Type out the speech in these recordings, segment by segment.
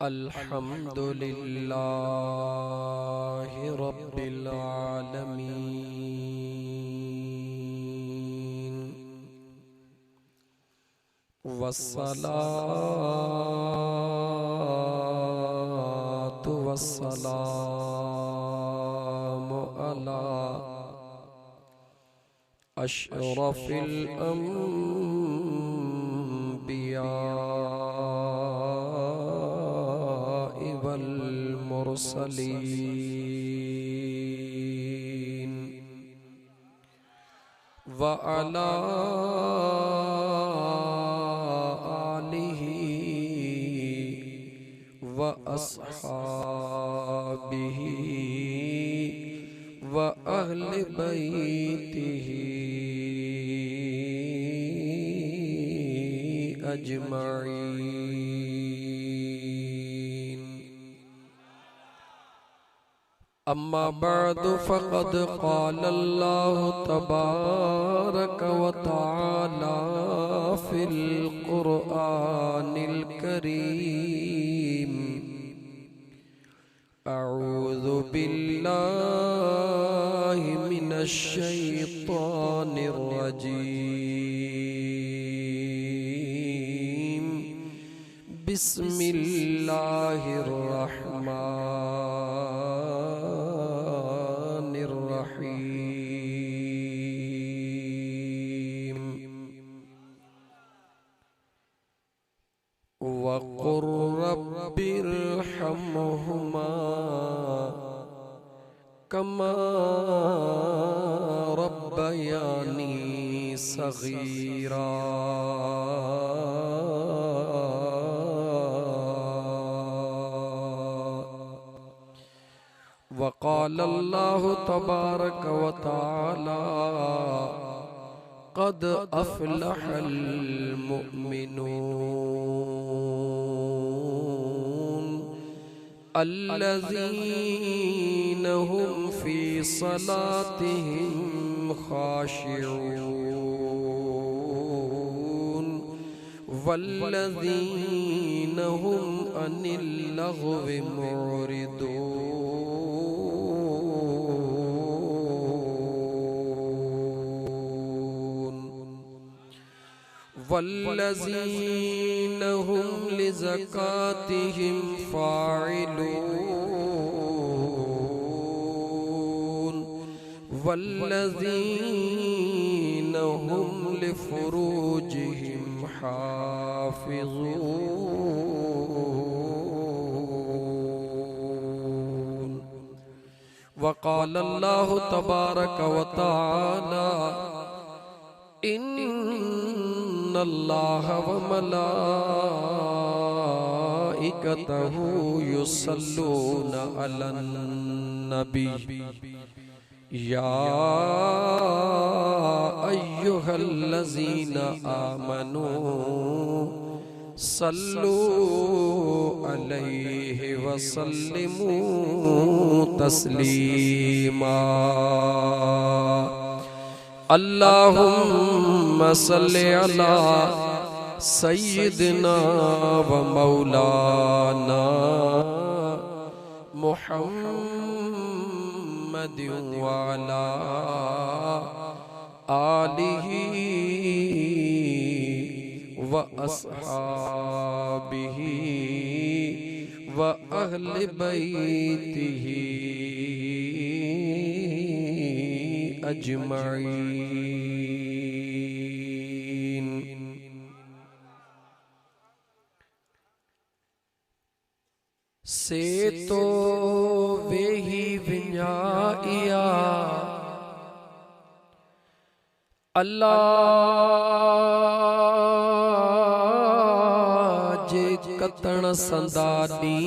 अल्हम्दुलिल्लाहि रब्बिल आलमीन वस्सलातु वस्सलामु अला अशरफिल अंबिया वल मुरसलीन व अला आलिहि व अस्हाबिहि व अहले बैतिहि अजमईन। अम्मा बअदु फ़क़द क़ाल अल्लाहु तबारक व तआला फ़िल क़ुरआनिल करीम अऊज़ु बिल्लाहि मिनश शैतानिर रजीम बिस्मिल्लाहिर रहमानिर रहीम। वक़ुर रब्बिरहमहुमा कमा रब्बयानी सगीरा। वक़ाल अल्लाहु तबारक व तआला क़द अफ़लहल मुअमिनून अल्लज़ीना हुम फ़ी सलातिहिम ख़ाशिऊन वल्लज़ीना हुम अनिल लग़्वी मुअरिदून। वल्लज़ीना हुम लिज़कातिहिम फ़ाइलून वल्लज़ीना हुम लिफ़ुरूजिहिम हाफ़िज़ून। वक़ाल अल्लाहु तबारक व तआला इन्नल्लाह व मलाइकतहु युसल्लूना अलन नबी या अय्युहल्लज़ीना आमनू सल्लू अलैहि व सल्लिमू तस्लीमा। अल्लाहुम्मा सल्लि अला सय्यिदिना व मौलाना मुहम्मदिन व अला आलिहि व अस्हाबिहि व अहले बैतिहि अजमईन। से तो वेही विञाइया अल्लाह जे कतण संदानी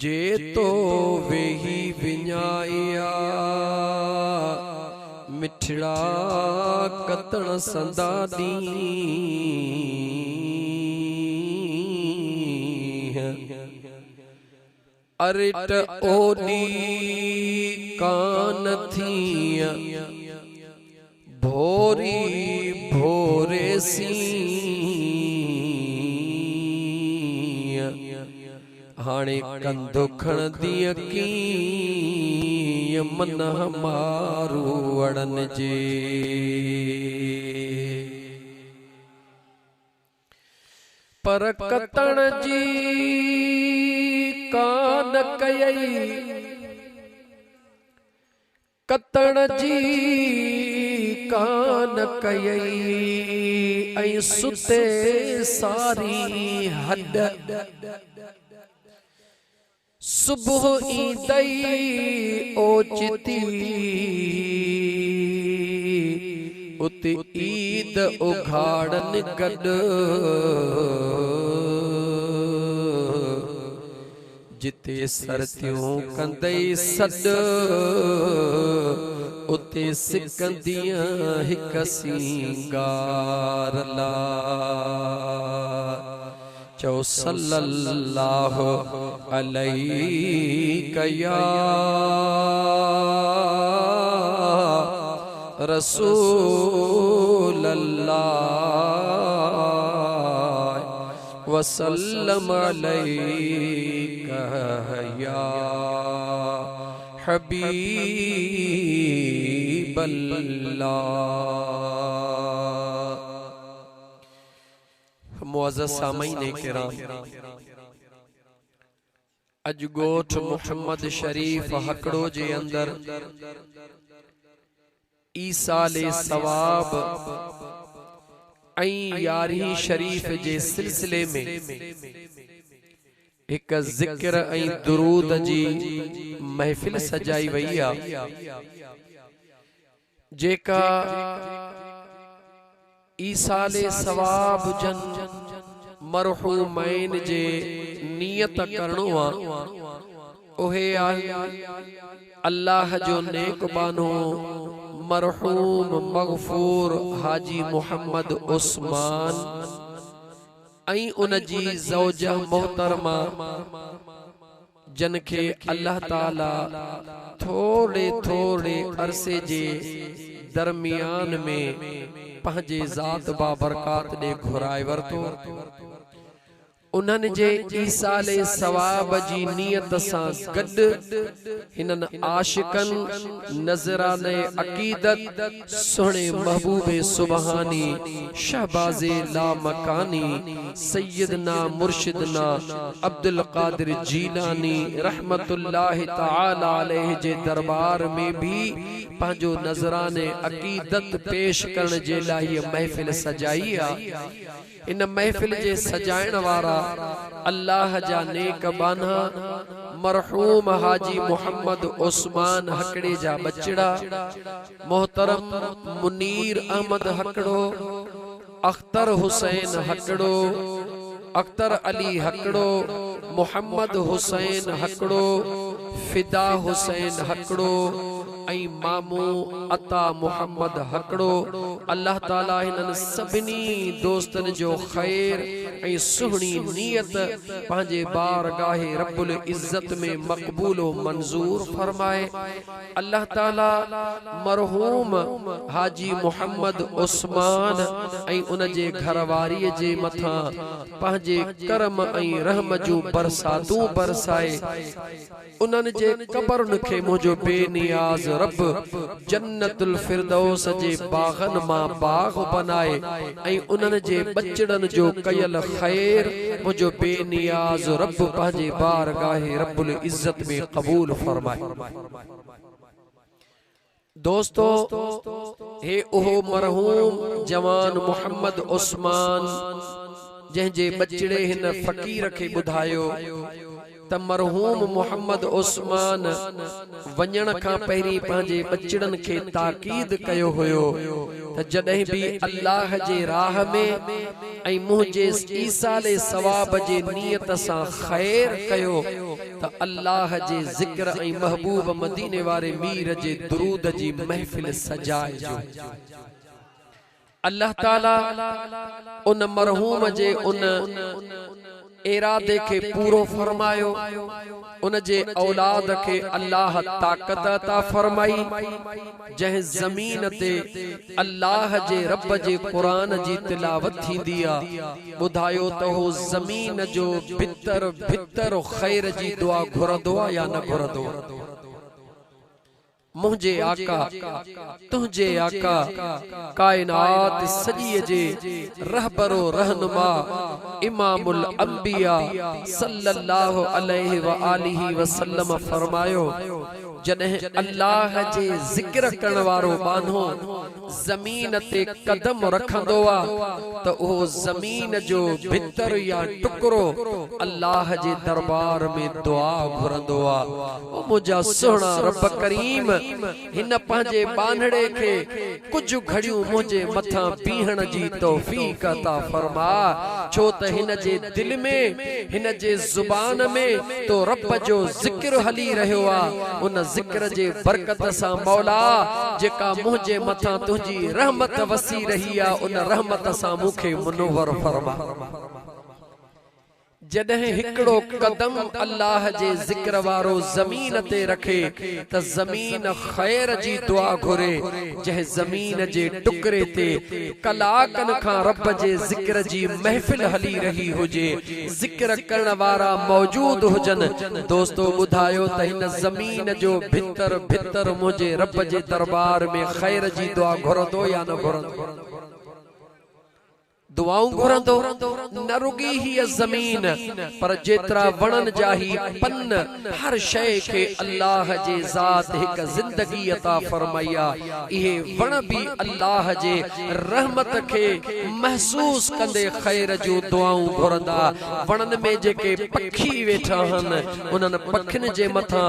जे तो वेही विञाइया मिठड़ा कतण संदानी अरिट ओनी कान थिया भोरी भोरे सी हाणे कंधो खणदी की मन हमारू अड़न जे पर कतण जी कान कयई कतण जी कान कयई ऐं सुते सारी हड सुबह ईंदई ओचिती उते ईद उघाड़न गड जिते सरतियों कंदई सड उते सिकंदियां हिक सिंगार ला चौ सल्लल्लाहु अलैहि या रसूल अल्लाह वसल्लम अलैका या हबीब अल्लाह। मुअज़्ज़ज़ सामईन किराम, अजगोठ मुहम्मद शरीफ हकड़ो जे अंदर ईसाले सवाब यारी शरीफ जे सिलसिले में एक जिक्र दुरूद जी महफिल सजाई वई आ जेका ईसाले सवाब जन मरहूमैन जे नियत करणो आ ओहे अल्लाह जो नेक बानो मरहूम मगफूर हाजी मोहम्मद उस्मान उन जी ज़ौजा मोहतरमा जन के अल्लाह ताला थोड़े थोड़े अरसे जे दरमियान में पंहिंजे ज़ात बाबरकात दे घुराए वरतो। उन्हनि जे ईसाले सवाब जी नियत सां गड हिनन आशिकन नजराने अकीदत सुने महबूबे सुबहानी शहबाजे ला मकानी सैयदना मुर्शिदना अब्दुल कादिर जीलानी रहमतुल्लाहि तआला अलैहि जे दरबार में भी पंहिंजो नजराने अकीदत पेश करण जे लाइ महफिल सजाई आ। इन महफिल जे सजाइण वारा अल्लाह जा नेक बाना मरहूम हाजी मोहम्मद उस्मान हकड़े जा बचड़ा मोहतरम मुनीर अहमद हकड़ो, अख्तर हुसैन हकड़ो, अख्तर अली हकड़ो, मोहम्मद हुसैन हकड़ो, फिदा हुसैन हकड़ो मामू अता मोहम्मद हकड़ो। अल्लाह ताला हिनन सभिनी दोस्तन जो खैर सुहणी नियत पंहिंजे बारगाहे रब्बुल इज्जत में मकबूल व मंजूर फरमाए। अल्लाह ताला मरहूम हाजी मोहम्मद उस्मान उन जे घरवारी जे मथा पंहिंजे करम रहम जूं बरसातूं बरसाए। उन्हनि जे कब्रन खे मुंहिंजो बेनियाज रब जन्नतुल फिरदौस जे बागन मां बाग बनाए उन्हनि जे बचड़न जो कयल खैर मुंहिंजो बेनियाज रब पंहिंजे बारगाहे रब्बुल इज्जत में कबूल फरमाए। दोस्तों, हे ओहो मरहूम जवान मोहम्मद उस्मान जंहिंजे बचड़े हिन फ़कीर खे ॿुधायो त मरहूम मोहम्मद उस्मान वञण खां पहिरीं पंहिंजे बचड़न खे ताकीद कयो हुयो त जॾहिं भी अल्लाह जे राह में मुंहिंजे ईसाले सवाब जे नियत सां खैर कयो त अल्लाह जे ज़िक्र महबूब मदीने वारे मीर जे दुरूद जी महफिल सजाए जो। अल्लाह ताला उन मरहूम जे उन इरादे के पूरो फरमायो उन जे औलाद के अल्लाह ताकत अता फरमाई जह जमीन ते अल्लाह जे रब जे कुरान जी तिलावत थींदी आ बुधायो तो हो जमीन जो भितर भितर खैर जी दुआ घुरंदो आ या न घुरंदो। मुझे आका तुझे आका कायनात सजी जे रहबरो रहनुमा इमामुल अंबिया सल्लल्लाहु अलैहि व आलिहि वसल्लम फरमायो जॾहिं अल्लाह जे जिक्र करण वारो बानो जमीन ते कदम रखंदो आ तो वो जमीन जो भितर या टुकरो अल्लाह जे दरबार में दुआ घुरंदो आ। ओ मुझा सोना रब करीम हिन पंहिंजे बांधड़े के कुछ घड़ियों मुझे मथा बीहण जी तौफीक अता फरमा छो त हिन जे दिल में हिन जे जुबान में तो रब जो जिक्र हली रहियो आ। उन जिक्र जे बरकत सा मौला जेका मुझे मथा तुझी रहमत वसी रही आ उन रहमत सा मुखे मुनव्वर फरमा। जॾहिं हिकड़ो कदम अल्लाह जे जिक्र वारो जमीन ते रखे त जमीन खैर जी दुआ घुरे जह जमीन जे टुकरे ते कलाकन खां रब जे जिक्र जी महफिल हली रही हुजे जिक्र करण वारा मौजूद हुजन। दोस्तो बुधायो त हिन जमीन जो भितर भितर मुझे रब जे दरबार में खैर जी दुआ घुरंदो या न घुरंदो। दुआऊं घुरंदो न रुगी ही जमीन पर जेतरा वणन जाही पन हर शय के अल्लाह जे जात एक जिंदगी अता फरमाया। इहे वण भी अल्लाह जे रहमत के महसूस कंदे खैर जो दुआऊं घुरंदा। वणन में जेके पखी वेठा हन उनन पखिन जे मथा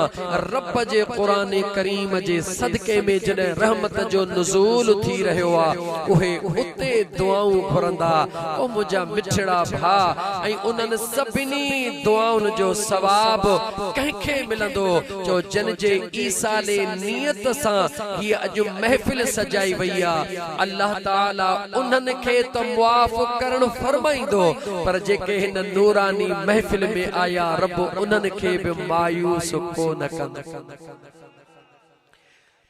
रब जे कुरान करीम जे सदके में जॾहिं रहमत जो नुज़ूल थी रहियो आ उहे उते दुआऊं घुरंदा। ओ मुझा मिठड़ा भा ऐं उनन सभिनी दुआउन जो सवाब कंखे मिलंदो जो जन जे ईसाले नियत सा ही अज महफिल सजाई वई आ। अल्लाह ताला उनन के तो मुआफ करण फरमाइंदो पर जेके हिन नूरानी महफिल में आया रब उनन के भी मायूस को न कंदो।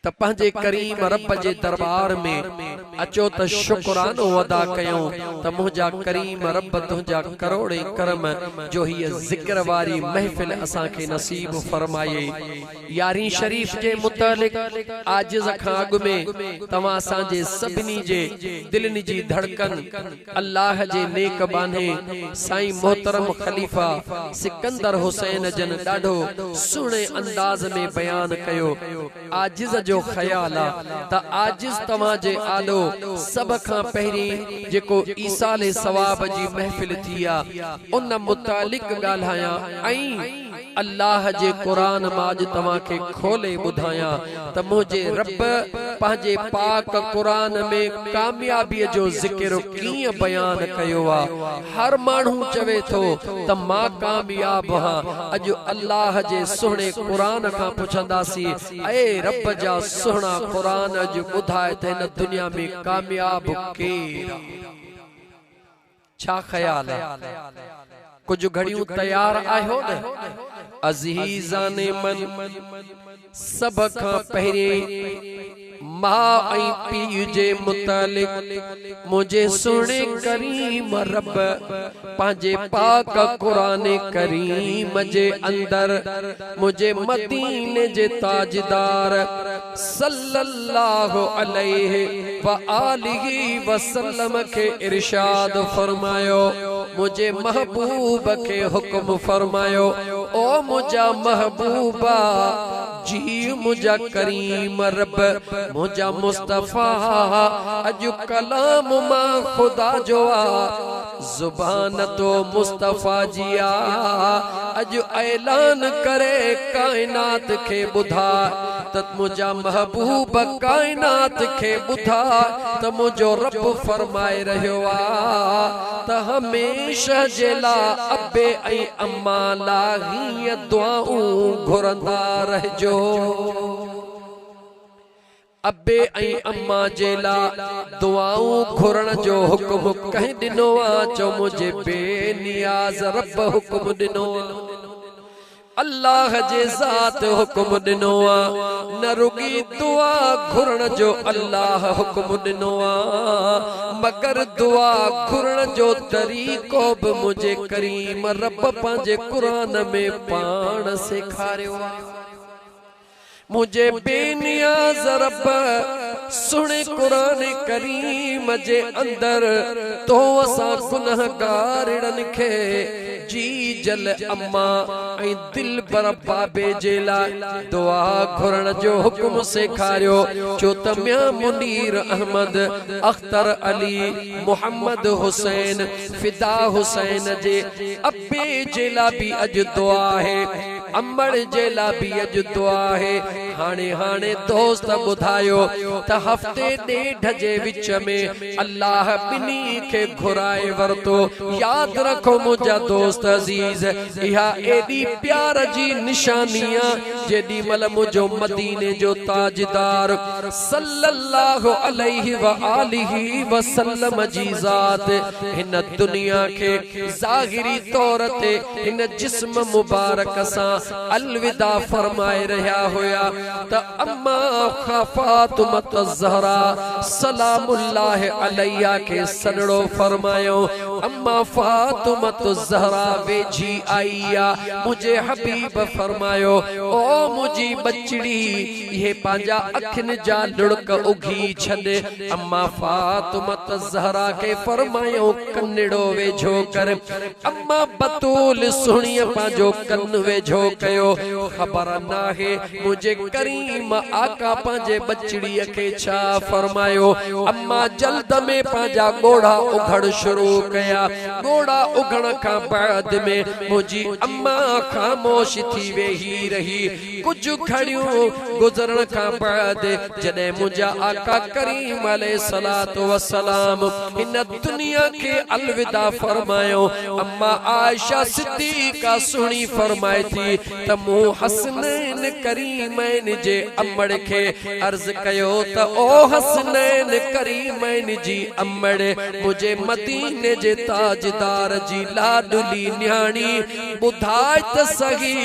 त पंहिंजे करीम रब जे दरबार में अचो त शुक्रानो अदा कयूं त मुझा करीम रब तुझा करोड़े करम जो ही जिक्र वारी महफिल असा के नसीब फरमाए। यारी शरीफ के मुतालिक आजिज खां अग में तवा सांजे सभिनी जे दिलनि जी धड़कन अल्लाह जे नेक बाने साईं मोहतरम खलीफा सिकंदर हुसैन जन ॾाढो सुणे अंदाज में बयान कयो। आजिज जो ख्याल आ त आजिज तवा जे आलो सब खां पहिरी जेको ईसाले सवाब जी महफिल थी आ उन मुतालिक ॻाल्हाया ऐं अल्लाह जे कुरान माज तवा के खोले बुधाया त मुझे रब पंहिंजे पाक कुरान में कामयाबी जो जिक्र कीअं बयान कयो आ। हर माण्हू चवे थो त मां कामयाब हां अज अल्लाह जे सुहिणे कुरान खां पुछंदासी ऐ रब जा सुहिणा कुरान अज बुधाए त हिन दुनिया में कामयाब केर छा ख्याल है। कुछ घड़ियों तैयार आयो न अजीजाने मन सब खां पहिरे मां ऐं पीउ जे मुतालिक मुझे सुणे करीम रब पंहिंजे पाक कुरान करीम जे अंदर मुझे मदीने जे ताजदार सल्लल्लाहु अलैहि व आलिहि वसल्लम के इरशाद फरमायो। मुझे महबूब के हुक्म फरमायो ओ मुझा महबूबा जी मुझा करीम रब मुझा मुस्तफा अज कलाम मां खुदा जो आ जुबान तो मुस्तफा जिया अज ऐलान करे कायनात के बुधा त मुझा महबूब कायनात के बुधा त मुझो रब फरमाए रहियो आ त हमेशा जेला अबे ऐं अम्मा लाही दुआऊं घुरंदा रहजो। अबे ऐं अम्मा जेला दुआऊं घुरण जो हुक्म कहीं दिनो आ चो मुझे बेनियाज रब हुक्म दिनो अल्लाह जे ज़ात हुक्म दिनो आ, न रुगी दुआ घुरण जो अल्लाह हुक्म दिनो आ, मगर दुआ घुरण जो तरीक़ो बि मुझे करीम रब पंहिंजे कुरान में पाण सेखारियो आ। मुझे बेनियाज़ रब सुने कुरान करीम जे अंदर तो असां गुनहगारन खे जी जल अम्मा ऐं दिल पर बाबे जे लाइ दुआ घुरण जो हुक्म सेखारियो। छो त मियां मुनीर अहमद, अख्तर अली, मोहम्मद हुसैन, फिदा हुसैन जे अब्बे जे लाइ बि अॼु दुआ है, अम्मड़ जे लाइ बि अॼु दुआ है। हाणे दोस्त ॿुधायो त हफ़्ते ॾेढ जे विच में अल्लाह ॿिन्ही खे घुराए वरतो। याद रखो मुंहिंजा दोस्त अज़ीज़, इहा एॾी प्यार जी निशानी आहे जेॾी महिल मुंहिंजो मदीने जो ताजदार सल्लल्लाहु अलैहि व आलिहि वसल्लम जी ज़ात हिन दुनिया खे ज़ाहिरी तौर ते हिन जिस्म मुबारक सां अलविदा फरमाए रहिया हुया त अम्मा फातिमा ज़हरा सलामुल्लाह अलैहा के सनड़ो फरमायो। अम्मा फातिमा ज़हरा वेझी आई आ, मुझे हबीब फरमायो ओ मुझी बचड़ी ये पंहिंजा अखिन जा लुड़क उघी छॾे। अम्मा फातिमा ज़हरा के फरमायो कन्नड़ो वेझो कर। अम्मा बतूल सुणीअ पंहिंजो कन वेझो कयो। ख़बर नाहे मुझे करीम आका पंहिंजे बचड़ीअ खे छा फरमायो। अम्मा जल्द में पंहिंजा ॻोढ़ा उघड़ शुरू कया। ॻोढ़ा उघण खां बाद में मुझी अम्मा ख़ामोश थी वेही रही। कुछ घड़ियों गुज़रण खां बाद जॾहिं मुंहिंजा आका करीम अलैहिस्सलातु वस्सलाम हिन दुनिया के अलविदा फरमायो, अम्मा आयशा सिद्दीक़ा सुणी फरमाए थी त मूं हसनैन करीमैन जे अम्मड़ के अर्ज कयो त ओ हसनैन करीमैन जी अम्मड़, मुझे मदीने जे ताजदार जी लाडली न्याणी ॿुधाए त सही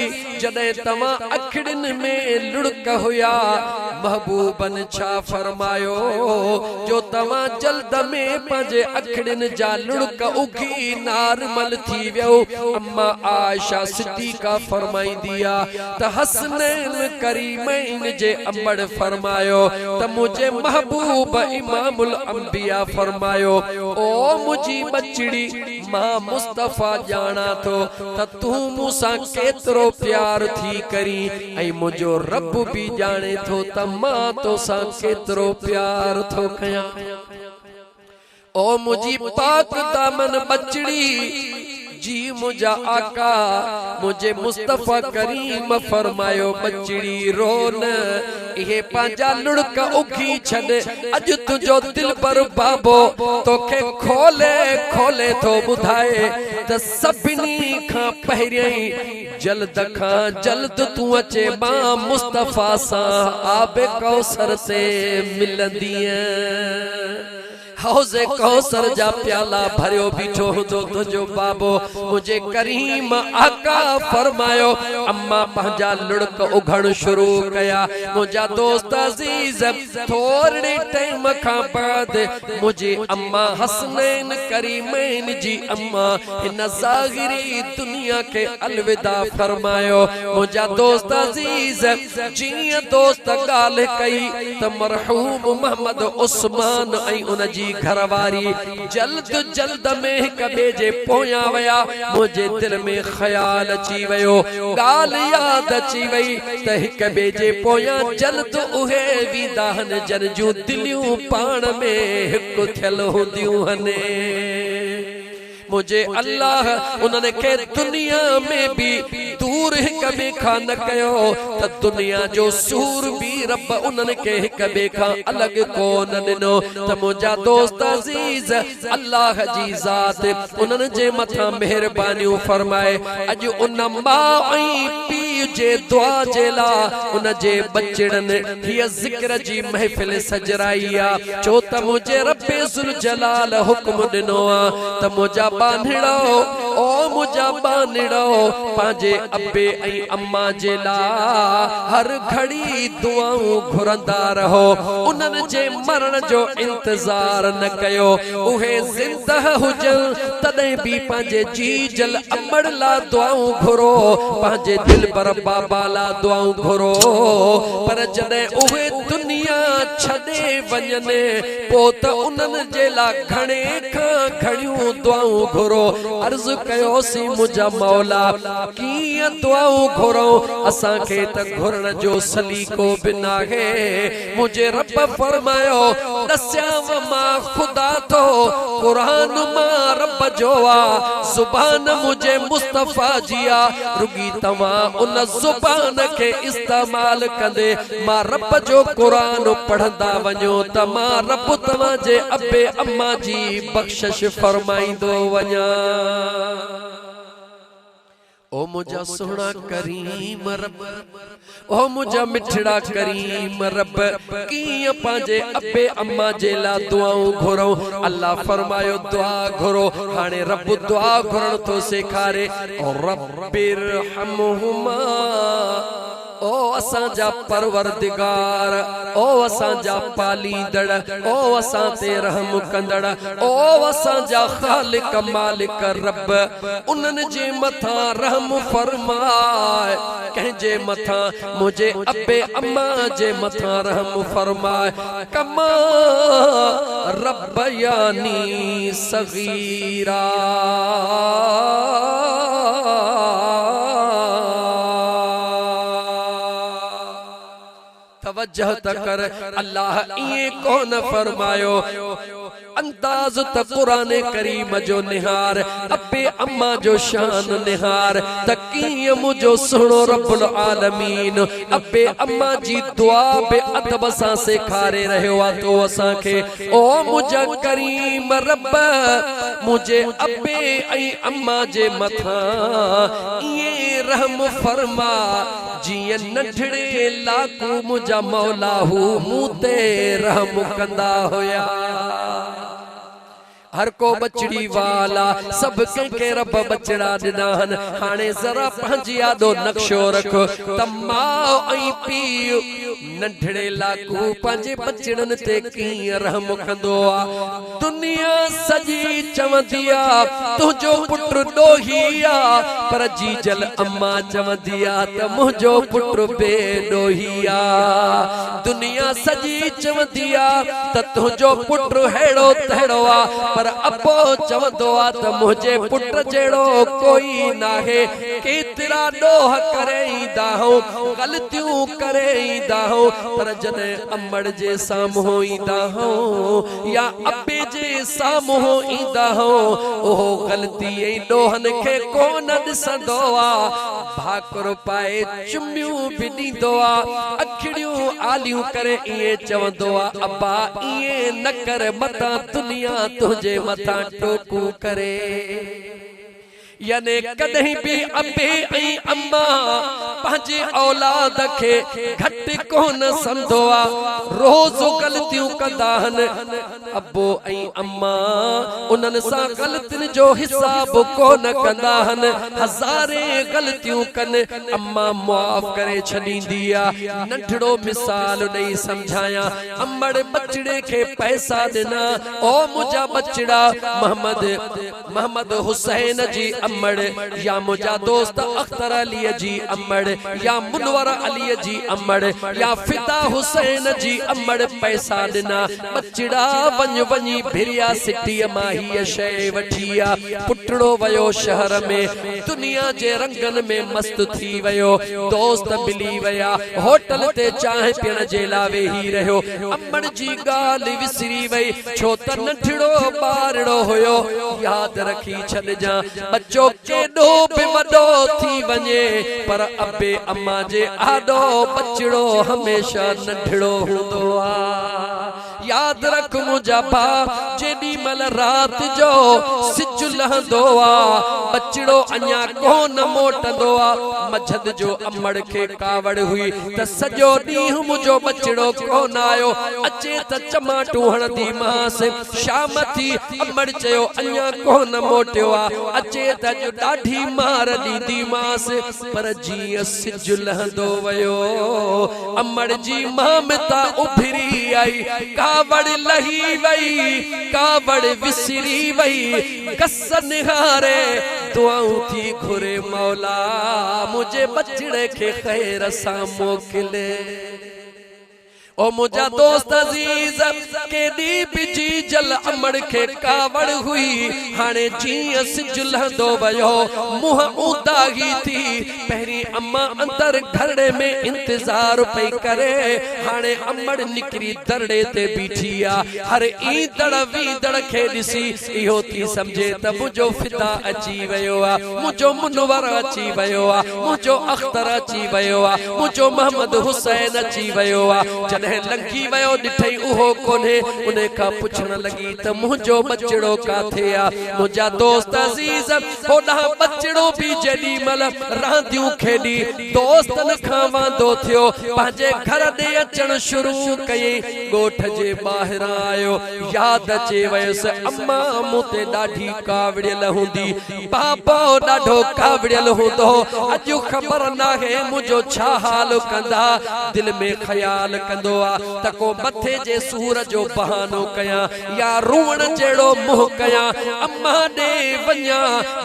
जॾहिं तव्हां अखिड़िन में लुड़क हुया महबूबन छा फरमायो जो तव्हां जल्द में पंहिंजे अखिड़िन जा लुड़क उघी नारमल थी वियो। अम्मा आयशा सिद्दीक़ा फरमाईंदी आ त हसनैन करीमैन जे अम्मड़ फरमायो त मुझे महबूब इमामुल अंबिया फरमायो ओ मुझी बचड़ी मां मुस्तफा जाना तो त तू मूंसां केतिरो प्यार थी करी ऐं मुंहिंजो रब भी जाने थो त मां तोसां केतिरो प्यार थो कयां। ओ मुझी पाक दामन बचड़ी जी मुझा आका मुझे मुस्तफा करीम फरमायो बचड़ी रोन इहे पंहिंजा लुड़क उघी छॾ। अॼु तुंहिंजो दिल पर बाबो तोखे खोले खोले थो ॿुधाए त सभिनी खां पहिरियों जल्द खां जल्द तूं अचे मां मुस्तफा सां आबे कौसर से मिलंदीअ। हौज़े कौसर जा प्याला भरियो बीठो हूंदो तुंहिंजो बाबो मुझे करीम आका फरमायो। अम्मा पंहिंजा लुड़क उघण शुरू कया। मुंहिंजा दोस्त अज़ीज़ थोरे टाइम खां बाद मुझे अम्मा हसनैन करीमैन जी अम्मा हिन ज़ाहिरी दुनिया के अलविदा फरमायो। मुंहिंजा दोस्त अज़ीज़ जीअं दोस्त ॻाल्हि कई त मरहूम मोहम्मद उस्मान ऐं उन जी घरवारी जल्द जल्द में हिक ॿिए जे पोयां वया। मुझे दिल में ख्याल अची वियो, ॻाल्हि याद अची वई त हिक ॿिए जे पोयां जल्द उहे विदाहन जन जूं दिलियूं पाण में हिकु थियल हूंदियूं हने। मुझे अल्लाह उन्हनि खे दुनिया में भी दूर हिक ॿिए खां न कयो त दुनिया जो सूर भी रब उन्हनि खे हिक ॿिए खां अलॻि कोन ॾिनो। त मुंहिंजा दोस्त अज़ीज़ अल्लाह जी ज़ात उन्हनि जे मथां महिरबानियूं फरमाए। अॼु उन मां ऐं पीउ जे दुआ जे लाइ उन जे बचड़नि हीअ ज़िक्र जी महफ़िल सजराई आहे। छो त मुंहिंजे रब ज़ुल जलाल हुक्म ॾिनो आहे त मुंहिंजा बांधड़ो ओ मुझा बानिड़ो पांजे अब्बे ऐं अम्मा जे ला हर घड़ी दुआऊं घुरंदा रहो उन्हनि जे मरण जो इंतजार न कयो उहे ज़िंदा हुजन तॾहिं बि पंहिंजे जी जल अमड़ ला दुआऊं घुरो पंहिंजे दिल पर बाबा ला दुआऊं घुरो पर जॾहिं उहे दुनिया छॾे वञनि पोइ त उन्हनि जे ला घणे खां घणियूं दुआऊं घुरो अर्ज़ कयोसीं मुंहिंजा मौला कीअं दुआऊं घुरो असांखे त घुरण जो सलीको बि नाहे मुंहिंजे रब फरमायो दस्याव मां खुदा तो कुरान मां रब जो आ ज़ुबान मुझे मुस्तफा जिया रुगी तव्हां उन ज़ुबान के इस्तेमाल कंदे मां रब जो कुरान पढ़ंदा वञो त मां रब तव्हां जे अब्बे अम्मा जी बख्शिश फरमाईंदो वञा ओ मुझा सोना करीम रब ओ मुझा मिठड़ा करीम रब कीअं पंहिंजे अब्बे अम्मा जे ला दुआऊं घुरो अल्लाह फरमायो दुआ घुरो हाणे रब दुआ घुरण तो सेखारे और रब्बिर हमहुमा ओ असांजा परवरदिगार ओ असांजा पालींदड़ ओ असां ते रहम कंदड़ ओ असांजा खालिक मालिक रब उन्हनि जे मथां रहम फरमाए कंहिंजे मथां मुझे अब्बे अम्मा जे मथां रहम फरमाए कमा रब्बयानी सगीरा तवज्जह तकर अल्लाह इए कौन फरमायो अंदाज त कुरान करीम जो निहार अब्बे अम्मा जो शान निहार त कीअं मुझो सुनो रब्बुल आलमीन अब्बे अम्मा जी दुआ बे अदब सां सेखारे रहियो आ तो असांखे ओ मुझा करीम रब मुझे अब्बे ऐं अम्मा जे मथां इए रहम फरमा जिए नंढड़े लाकू मुझा मौला हू मूं ते रहम कंदा हुया हर को बचड़ी वाला सब के रब बचड़ा दिनाहन हाने जरा पंहिंजी यादो नक्शो रखो तमाओ ऐं पीउ नंढड़े लाकू पंहिंजे बचड़न ते कीअं रहम कंदो आ दुनिया सजी चवंदी आ तुंहिंजो पुट ॾोही आ पर जी जल अम्मा चवंदी आ त मुंहिंजो पुट बेॾोही आ दुनिया सजी चवंदी आ त तुंहिंजो पुट हेड़ो तहिड़ो आ पर अब्बो चवंदो आ त मुझे पुट जेड़ो कोई नाहे केतिरा ॾोह करे ईंदा हूं ग़लतियूं करे ईंदा हूं पर जॾहिं अम्मड़ जे साम्हूं ईंदा हूं या अब्बे जे साम्हूं ईंदा हूं ओहो ग़लती ऐं ॾोहनि खे कोन ॾिसंदो आ भाकुर पाए चुमियूं बि ॾींदो आ अखिड़ियूं आलियूं करे इएं चवंदो आ अब्बा इएं न कर मतां दुनिया तुंहिंजे मथां टोकू करे याने कदहीं भी अब्बे ऐं अम्मा पंहिंजे औलाद खे घटि कोन समझो आ रोज़ ग़लतियूं कंदा आहिनि अब्बो ऐं अम्मा उन्हनि सां ग़लतियुनि जो हिसाब कोन कंदा आहिनि हज़ारे ग़लतियूं कनि अम्मा मुआफ़ करे छॾींदी आ नंढड़ो मिसाल ॾेई सम्झायां अम्मड़ बचड़े खे पैसा ॾिना ओ मुंहिंजा बचड़ा मोहम्मद हुसैन जी अम्मड़ या मुझा दोस्त अख्तर अली जी अम्मड़ या मुनवर अली जी अम्मड़ या फिदा हुसैन जी अम्मड़ पैसा दिना बचड़ा वञ वञी भिरिया सिटी मां हीअ शइ वठी आ पुटड़ो वयो शहर में दुनिया जे रंगन में मस्त थी वयो दोस्त मिली वया होटल ते चांहि पीअण जे लाइ वेही रहियो अम्मड़ जी ॻाल्हि विसरी वई छो त नंढड़ो ॿारड़ो हुयो याद रखी छॾजां बच्चो केॾो बि वॾो थी वञे पर अब्बे अम्मा जे आॾो बचड़ो हमेशा नंढड़ो हूंदो आ याद रख मुंहिंजा भाउ जेॾी महिल रात जो सिज लहंदो आ बचड़ो अञा कोन मोटंदो आ। मझंद जो अमड़ के कावड़ हुई त सजो ॾींहुं मुंहिंजो बचड़ो कोन आयो। अचे त चमाटू हणंदी मांस। शाम थी अमड़ चयो अञा कोन मोटियो आ। अचे त जो ॾाढी मार ॾींदी मांस। पर जीअं सिज लहंदो वयो अमड़ जी मामता उभरी आई। कावड़ लही वई, कावड़ विसरी वई। कस निहारे दुआऊं थी घुरे मौला मुझे बचड़े के खैर सां मोकिले। ओ मुझा दोस्त अजीज केडी बिजी जल अमड़ के कावड़ हुई। हाणे जीअं सिज लहंदो वयो मुंह उदागी थी। पहिरीं अम्मा अंदर घरड़े में इंतजार पई करे। हाणे अमड़ निकरी दरड़े ते बीठी आ। हर ईंदड़ वींदड़ खे ॾिसी इहो थी समझे त मुंहिंजो फिदा अची वयो आ, मुंहिंजो मुनवर अची वयो आ, मुंहिंजो अख्तर अची वयो आ, मुंहिंजो मोहम्मद हुसैन अची वयो आ। लंघी वयो ॾिठई उहो कोन्हे। उन खां पुछण लगी त मुंहिंजो बचड़ो काथे आ। मुंहिंजा दोस्त अजीज होॾां बचड़ो भी जेॾी महिल रांदियूं खेॾी दोस्तन खां वांदो थियो पंहिंजे घर ॾे अचण शुरू कयई। ॻोठ जे ॿाहिरां आयो यादि अचे वयुसि अम्मा मूं ते ॾाढी कावड़ियल हूंदी, बाबा ॾाढो कावड़ियल हूंदो। अॼु ख़बर नाहे मुंहिंजो छा हाल कंदा। दिल में ख़्याल कंदो तको मथे जे सूर जो बहानो कया या रोवण जेड़ो मुंह कया अम्मा दे वन्या।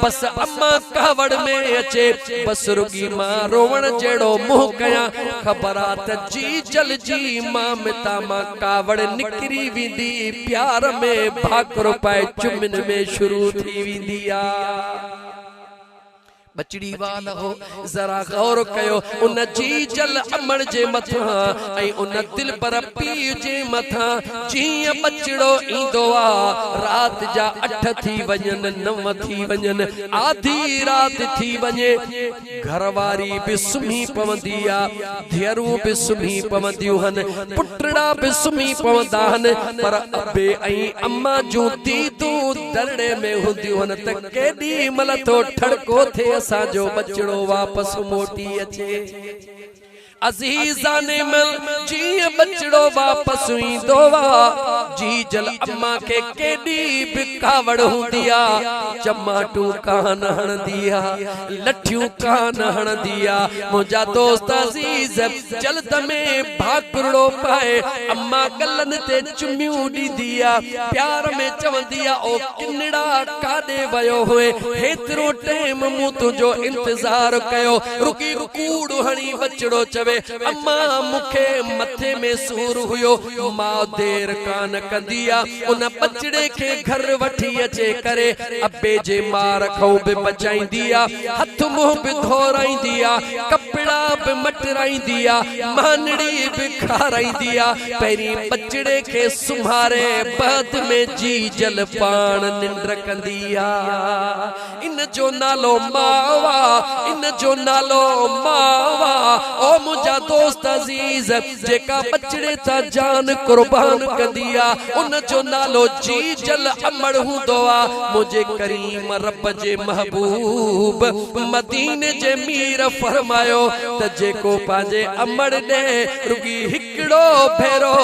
बस अम्मा कावड़ में अचे बस रुगी मां रोवण जेड़ो मुंह कया। खबरा त जी जल जी मामता मां कावड़ निकरी विंदी प्यार में भाकरो पाए चुमिन में शुरू थी विंदी आ। बचड़ी वाला हो जरा गौर कयो उन जी जल अमड़ जे मथा ऐं उन दिल पर पीउ जे मथा। जीअं बचड़ो ईंदो आ रात जा 8 थी वञनि 9 थी वञनि आधी रात थी वञे घरवारी भी सुम्ही पवंदी आ, धीअरूं भी सुम्ही पवंदियूं हन, पुटड़ा भी सुम्ही पवंदा हन। पर अबे ऐं अम्मा जूं दीदूं दरड़े में हूंदियूं हन त केॾी महिल तो ठड़को थे असांजो बचड़ो वापस मोटी अचे। अजीज़ाने मल जीअं बचड़ो वापस ईंदो आ जी जल अम्मा के केडी भी कावड़ हूंदी आ। चमाटू कान हणंदी आ, लठियूं कान हणंदी आ। मुंहिंजा दोस्त अजीज जल्द में भाकुरड़ो पाए अम्मा गलन ते चुमियूं ॾींदी आ, प्यार में चवंदी आ ओ किनड़ा काॾे वयो हुए, हेतिरो टाइम मूं तुंहिंजो इंतजार कयो। रुकी कूड़ हणी बचड़ो चवे अम्मा मुखे मथे में सूर हुयो, मां देर कान कंदी आ उन बचड़े के घर वठी अचे करे अब्बे जे मार खां भी बचाईंदी आ, हथ मुंह भी धोराईंदी आ, कपड़ा भी मटराईंदी आ, मानड़ी भी खाराईंदी आ। पहिरीं बचड़े के सुम्हारे बाद में जी जल पान निंड कंदी आ। इन जो नालो मावा, इन जो नालो मावा। ओ मुझा दोस्त अजीज जेका बचड़े ता जान कुर्बान कंदी आ उन जो नालो जी जल अमड़ हूंदो आ। मुझे करीम रब जे महबूब मदीने जे मीर फरमायो त जेको पांजे अमड़ दे रुगी हिकड़ो भेरो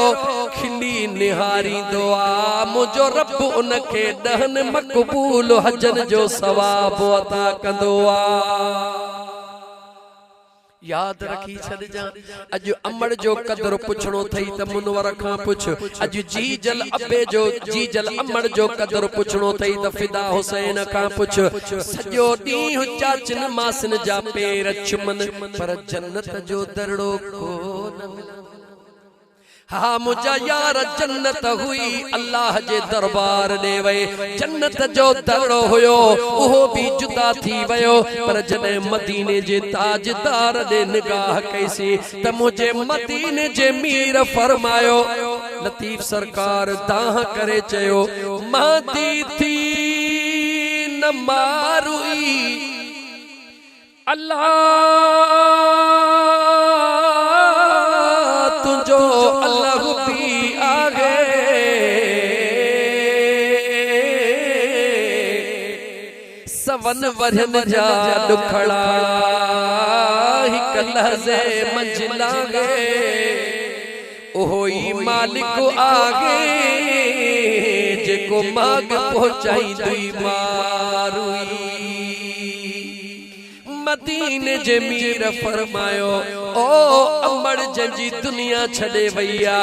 खिली निहारींदो आ मुझो रब उन के दहन मकबूल हजन जो सवाब अता कंदो आ। याद रखी छॾजां अॼु अमड़ जो कदर पुछणो थई त मुनवर खां पुछ। अॼु जी जल अब्बे जो जी जल अमड़ जो कदर पुछणो थई त फिदा हुसैन खां पुछ। सॼो ॾींहुं चाचन मासन जा पेर चुमन पर जन्नत जो दरड़ो कोन मिलंदो। हाँ मुझा यार जन्नत हुई अल्लाह जे दरबार दे वए, जन्नत जो दरड़ो हुयो उहो भी जुदा थी वयो। पर जने मदीने जे ताजदार दे निगाह कैसी त मुझे मदीने जे मीर फरमायो। लतीफ सरकार दाह करे चयो मादी थी न मारुई अल्लाह तुझो अल्लाह भी आगे सवन वरन जा दुखड़ा हिक लहज़े मंझ लागे ओही मालिक आगे जेको माग पहुंचाई दुई मारुई मदीने जे मीर फरमायो ओ अमर जंजी दुनिया छड़े वैया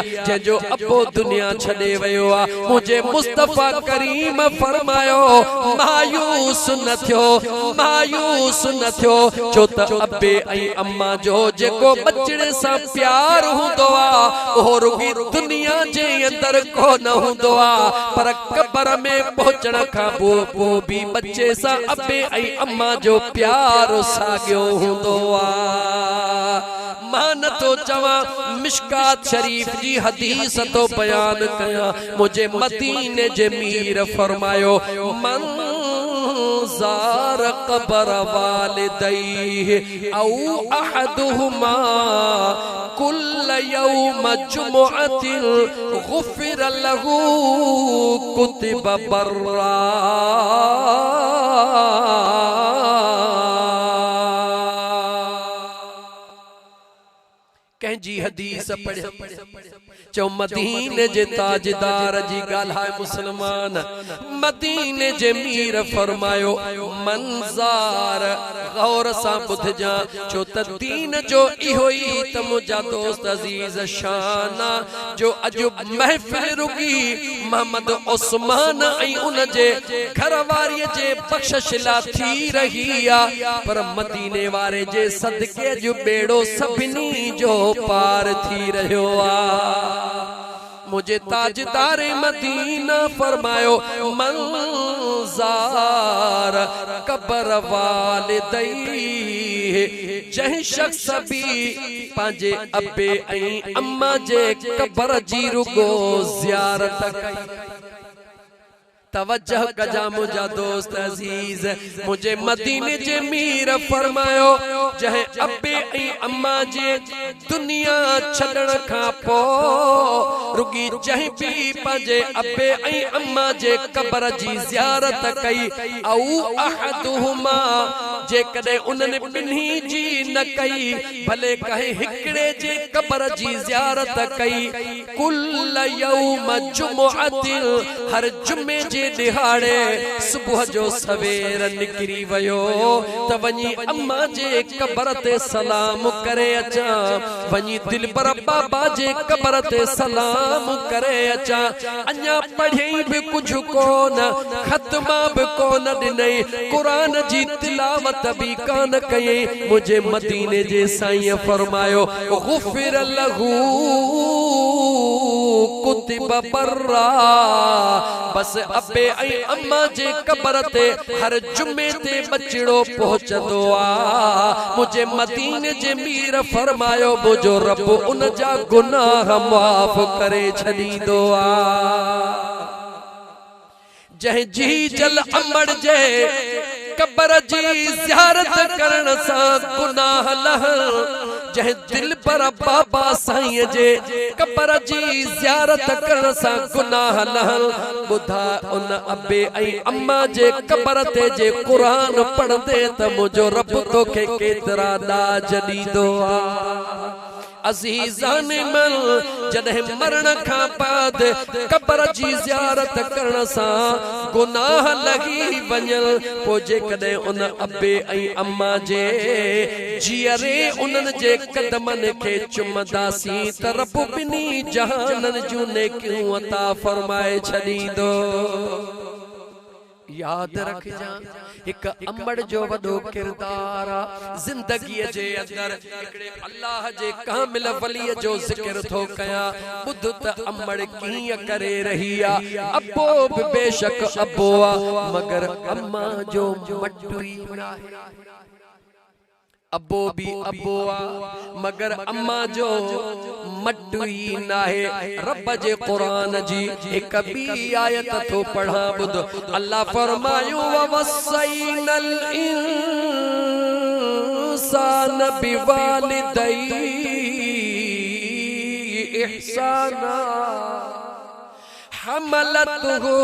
जो अबो दुनिया छड़े वयो आ मुझे मुस्तफा करीम फरमायो मायूस न थियो छो त अबे ऐं अम्मा जो जेको बचड़े सा प्यार हुंदो आ ओ रुगी दुनिया जे अंदर को न हुंदो आ पर कब्र में पहुंचण खां पोइ भी बच्चे सा अबे ऐं अम्मा जो प्यार सागियो हुंदो आ। मां न तो चवा मिशकात शरीफ जी हदीस तो बयान कया मुझे मदीने जे मीर फरमायो मन ज़ार क़ब्र वालिदैहि औ अहदुहुमा कुल्ल यौम जुमुअतिन गुफ़िर लहू कुतिब बर्रा जी हदीस पढ़ चो मदीने जे ताजदार जी गाल्हाए मुसलमान मदीने जे मीर फरमायो मंजार गौर सा बुध जा छो त दीन जो इहो ही त मुजा दोस्त अजीज शाना जो अजो महफिल रुकी मोहम्मद उस्मान ऐं उन जे घरवारी जे बख्शिश ला थी रही आ पर मदीने वारे जे सदके जो बेड़ो सभिनी जो पार थी रहो आ। मुझे ताजदार मदीना फरमायो मंजार क़ब्र वालिदैहि जह शख्स भी पांजे अबे ऐं अम्मा जे क़ब्र जी रुगो ज़ियारत कई तवज्जह कजा मुझा दोस्त अजीज मुझे मदीने जे मीर फरमायो जह अबे ऐं अम्मा जे दुनिया छड़ण खां पो रुगी जह भी पंहिंजे अबे ऐं अम्मा जे क़ब्र जी ज़ियारत कई औ अहदुहुमा जेकॾहिं उन्हनि ॿिन्ही जी न कई भले कहे हिकिड़े जे क़ब्र जी ज़ियारत कई कुल्ल यौम जुमुअतिन हर जुमे जे दिहाड़े सुबह जो सवेर निकरी वयो त वनी अम्मा जे क़ब्र ते सलाम करे अचा वनी दिलबर बाबा जे क़ब्र ते सलाम करे अचा अन्या पढ़े भी कुछ कोन खत्मा भी कोन दिनई कुरान जी तिलावत भी कान कई मुझे मदीने जे साईं फरमायो गुफिर लहू कुतिब बर्रा बस अबे ऐं अम्मा जे क़ब्र ते हर जुमे ते बचड़ो पहुंचदो आ मुझे मदीने जे मीर फरमायो मुझो रब उन जा गुनाह माफ करे छॾींदो आ। जह जी जल अमड़ जे क़ब्र जी ज़ियारत करण सा गुनाह लहण जह दिल पर बाबा साईं जे क़ब्र जी ज़ियारत करण सा गुनाह लहण बुधा उन अबे ऐं अम्मा जे क़ब्र ते जे कुरान पढ़ंदे त मुझो रब तोखे केतिरा ॾाज ॾींदो आ। अज़ीज़ान मन जॾहिं मरण खां बाद क़ब्र जी ज़ियारत करण सां गुनाह लगी वञल पोइ जेकॾहिं उन अबे ऐं अम्मा जे जीअरे उन्हनि जे कदमनि खे चुमंदासीं त रब ॿिन्ही जहाननि जूं नेकियूं अता फरमाए छॾींदो। याद रखजा एक अमड़ जो वडो किरदार जिंदगी जे अंदर एकड़े अल्लाह जे कामिल वली जो जिक्र थो कया बुध त अमड़ कीअं करे रही आ अबो बेशक अबो आ मगर अम्मा जो मटुई अबो भी अबो आ मगर अम्मा जो मटुई नाहे। रब जे कुरान जी एक बी आयत तो पढ़ा बुध अल्लाह फरमायो ववसैनल इंसान बिवालिदैहि इहसाना हमलतहु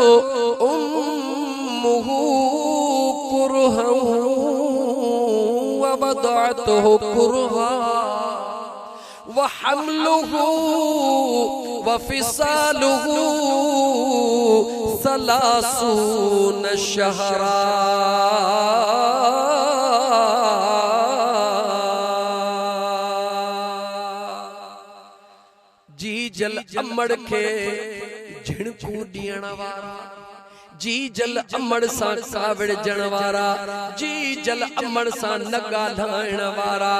उम्मुहु कुरहा व वदअतहु कुरहा व हमलुहु व फिसालुहु सलासून शहरा। जी जल अमड़ के झिणकू ॾियण वारा, जी जल अमड़ सां कावड़ जण वारा, जी जल अमड़ सां न ॻाल्हाइण वारा,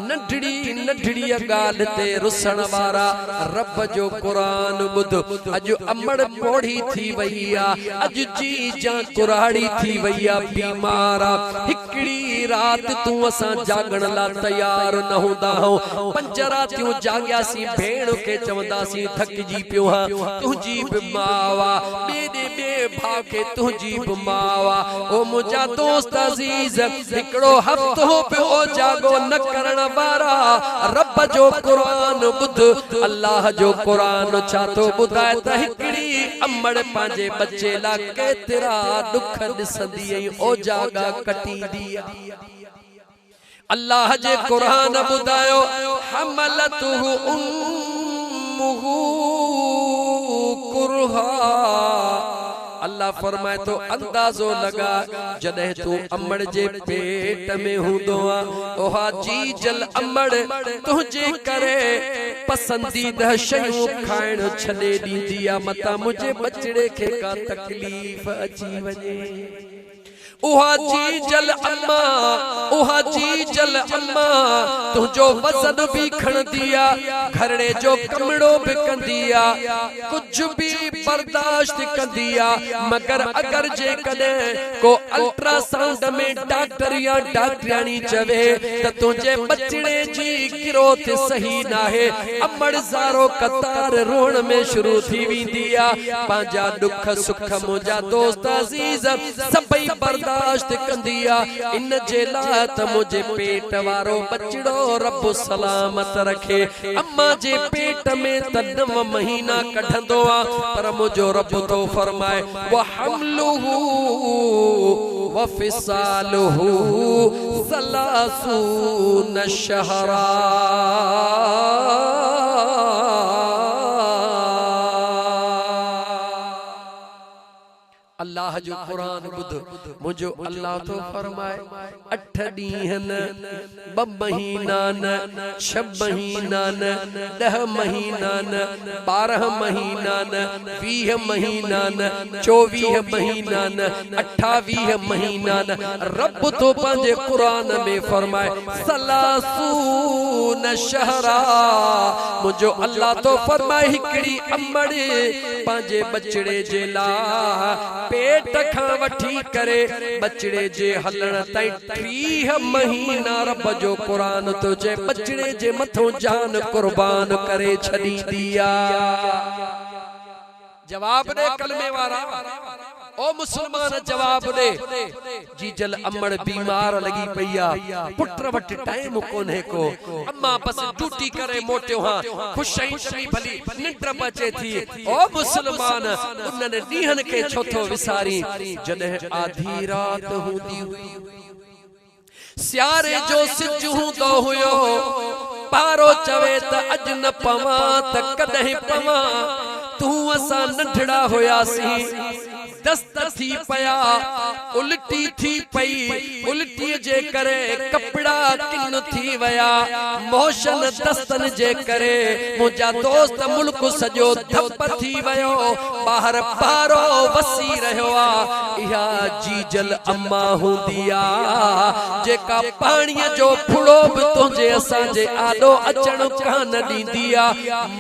नंढड़ी नंढड़ी ॻाल्हि ते रुसण वारा। रब जो क़ुरान ॿुध, अॼु अमड़ पोड़ी थी वई आ, अॼु जी जां कुराड़ी थी वई आ, बीमार आ। हिकड़ी रात तूं असां जागण ला तैयार न हूंदा आहियूं, 5 रातियूं जाॻियासीं, भेण खे चवंदासीं थकिजी पियो हा, तुंहिंजी बि माउ आ, ॿिए भाउ खे तुंहिंजी बि माउ आ। ओ मुंहिंजा दोस्त अज़ीज़, हिकिड़ो हफ़्तो पियो जागो न करण वारा, रब जो क़ुरान ॿुध। अल्लाह जो क़ुरान छा थो ॿुधाए त हिकिड़ी अमड़ पंहिंजे बच्चे लाइ केतिरा दुख ॾिसंदी ऐं ओ जागा कटींदी। अल्लाह जे क़ुरान ॿुधायो, हमलतहु उम्मुहु कुरहा। अल्लाह फरमाए तो अंदाजो लगा, जॾहिं तू अमड़ जे पेट में हूंदो आ, ओहा जी जल अमड़ तुंहिंजे करे पसंदीदा शयूं खाइण छॾे ॾींदी आ, मता मुंहिंजे बचड़े खे का तकलीफ़ अची वञे। उहा जी जल अम्मा, उहा जी जल अम्मा तुंहिंजो वज़न भी खणंदी आ, घरड़े जो कमड़ो भी कंदी आ, कुछ भी बर्दाश्त कंदी आ, मगर अगर जे कॾहिं को अल्ट्रासाउंड में डॉक्टर या डॉक्टरानी चवे त तुंहिंजे बचड़े जी ग्रोथ सही नाहे, अमड़ ज़ारो कतार रोण में शुरू थी वेंदी आ। पंहिंजा दुख सुख मुंहिंजा दोस्त अज़ीज़ सभई बर्दाश्त कंदी आ, इन जे लाइ त मुंहिंजे पेट वारो बचड़ो रब सलामत रखे। अम्मा जे पेट में त 9 महीना कढंदो आ, पर मुंहिंजो रब तो फरमाए व हमलुहु व फिसालुहु सलासून शहरा। अल्लाह जो कुरान बुध, मुझो अल्लाह तो फरमाए 8 ॾींहनि 2 महीनानि 6 महीनानि 10 महीनानि 12 महीनानि 20 महीनानि 24 महीनानि 28 महीनानि रब तो पंहिंजे कुरान में फरमाए सलासून शहरा। मुझो अल्लाह तो फरमाए हिकड़ी अमड़ पंहिंजे बचड़े जे लाइ पेट खां वठी करे बचड़े जे हलण ताईं 30 महीना रब जो कुरान तो जे बचड़े जे मथों जान कुर्बान करे छड़ी दिया। जवाब दे कलमे वारा, ओ मुसलमान जवाब दे। जी जल अमड़ बीमार लगी पईया, पुत्र वट टाइम कोने को, अम्मा बस ड्यूटी करे मोटियो हां, खुशई शई भली निंड बचे थी। ओ मुसलमान उन्हनि ॾींहनि के छोथो विसारी, जॾहिं आधी रात हूंदी हुई, सियारे जो सिज हूंदो हुयो, पारो चवे त अज न पवां त कॾहिं पवां, तू असां नंढड़ा हुयासीं, दस्त थी पया, उल्टी थी पई, उल्टी जे करे कपड़ा किन थी वया, मोशन दस्तन जे करे मुंहिंजा दोस्त मुल्क सजो धप थी वयो, बाहर पारो वसी रहियो आ। इहा जी जल अम्मा हूंदी आ जेका पाणीअ जो फुड़ो बि तुंहिंजे असांजे आॾो अचण कान ॾींदी आ।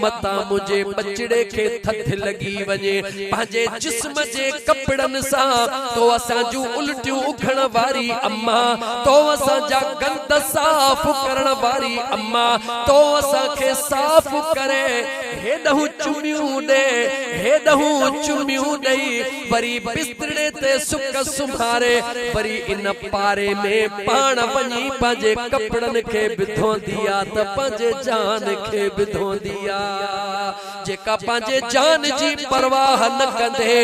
मता मुंहिंजे बचड़े खे थथ लगी वञे, पंहिंजे जिस्म जे कपड़न सां तो असां जूं उल्टियूं उखण वारी अम्मा, तो असां जा गंद साफ़ करण वारी अम्मा, तो असां खे साफ़ करे हेॾहूं चुमियूं ॾे, हेॾहूं चुमियूं ॾेई वरी बिस्तरे ते सुक सुम्हारे, वरी इन पारे में पाण वञी पंहिंजे कपड़न खे बिधोंदी आ त पंहिंजे जान खे बिधोंदी आ। जेका पंहिंजे जान जी परवाह न कंदे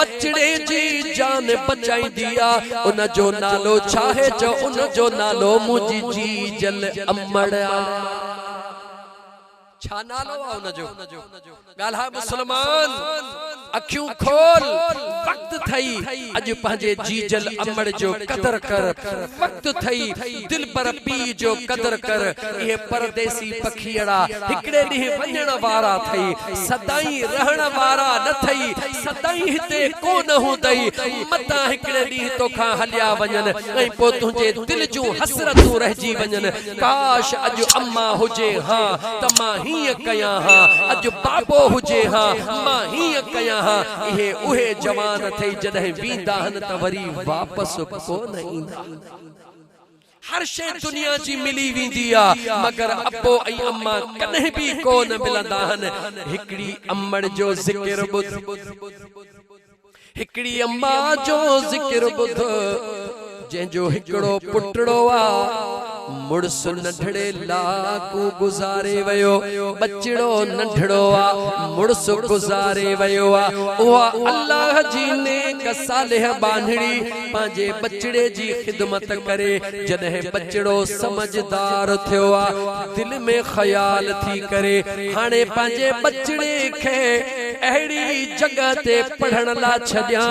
बचड़े बचड़े जी जान बचाई दिया उन जो नालो चाहे जो उन जो नालो मुझी जी जल अमड़ा छा नालो आ उन जो गाल्हा मुसलमान अखियूं खोल वक्त थई अज पंहिंजे जीजल अमड़ जो कदर कर वक्त थई दिल पर पी जो कदर कर ये परदेसी पखियड़ा हिकड़े दी वणण वारा थई सदाई रहण वारा न थई सदाई हिते कोन हुंदई मता हिकड़े दी तोखा हलिया वणन ऐ पो तुंजे दिल जो हसरतूं रहजी वणन काश अज अम्मा हुजे हां त मां ही कया हां अज बाबो हुजे हां मां ही कया इहे उहे जवान थे जॾहिं वींदा हन त वरी वापस कोन ईंदा हर शे दुनिया जी मिली वेंदी आ मगर अब्बो ऐं अम्मा कॾहिं भी कोन मिलंदा हन हिकड़ी अम्मड़ जो ज़िक्र ॿुध हिकड़ी अम्मा जो ज़िक्र ॿुध जंहिंजो हिकड़ो पुटड़ो आ मुड़स नंढड़े लाकू गुजारे वयो बचड़ो नंढड़ो आ मुड़स गुजारे वयो आ उहा अल्लाह जी नेक सालिह बांधड़ी पांजे बचड़े जी खिदमत करे जॾहिं बचड़ो समझदार थियो आ दिल में ख्याल थी करे हाणे पांजे बचड़े खे अहिड़ी जगह ते पढ़ण ला छॾिया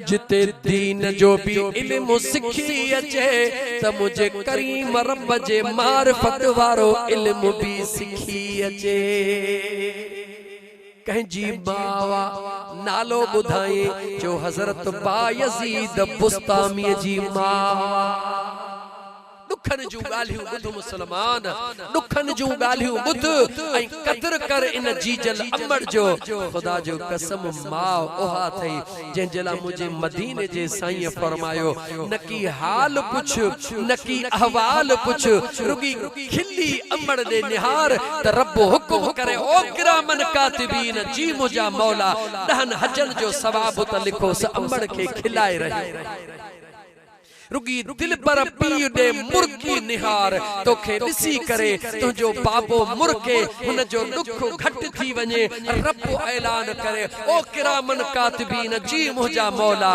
जिते दीन जो भी इल्म सिखी अचे त मुझे करीम रब जे मारिफत वारो इल्म भी सिखी अचे कंहिंजी बावा नालो ॿुधाए जो हज़रत बायज़ीद बुस्तामी जी मां दुखन जूं ॻाल्हियूं ॿुध मुसलमान दुखन जूं ॻाल्हियूं ॿुध ऐं कदर कर इन जीजल अमड़ जो खुदा जो कसम मां ओहा थई जंहिंजे लाइ मुझे मदीने जे साईं फरमायो न की हाल पुछ न की अहवाल पुछ रुगी खिली अमड़ दे निहार त रब हुकुम करे ओ किरामन कातिबीन जी मुझा मौला दहन हजन जो सवाब त लिखो स अमड़ के खिलाए रहे रुगी दिल पर पी दे मुर्गी निहार तोखे ॾिसी करे तुंहिंजो बाबो मुर्के हुन जो दुख घट थी वञे रब ऐलान करे ओ किरामन कातिबीन जी मुंहिंजा मौला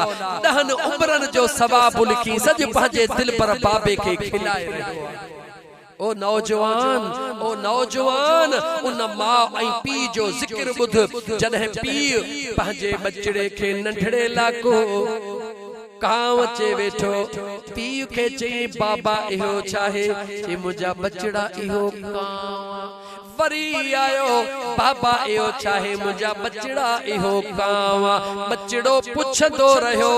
ॾहनि उमरनि जो सवाब लिखी सॼ पंहिंजे दिल पर बाबे खे खिलाए रहियो ओ नौजवान उन मां ऐं पी जो ज़िक्र ॿुध जॾहिं पी पंहिंजे बचड़े खे नंढड़े लाको कांव चे वेठो पीउ खे चई बाबा इहो चाहे कि मुझा बचड़ा इहो कांव वरी आयो बाबा इहो चाहे मुझा बचड़ा इहो कांव बचड़ो पुछंदो रहियो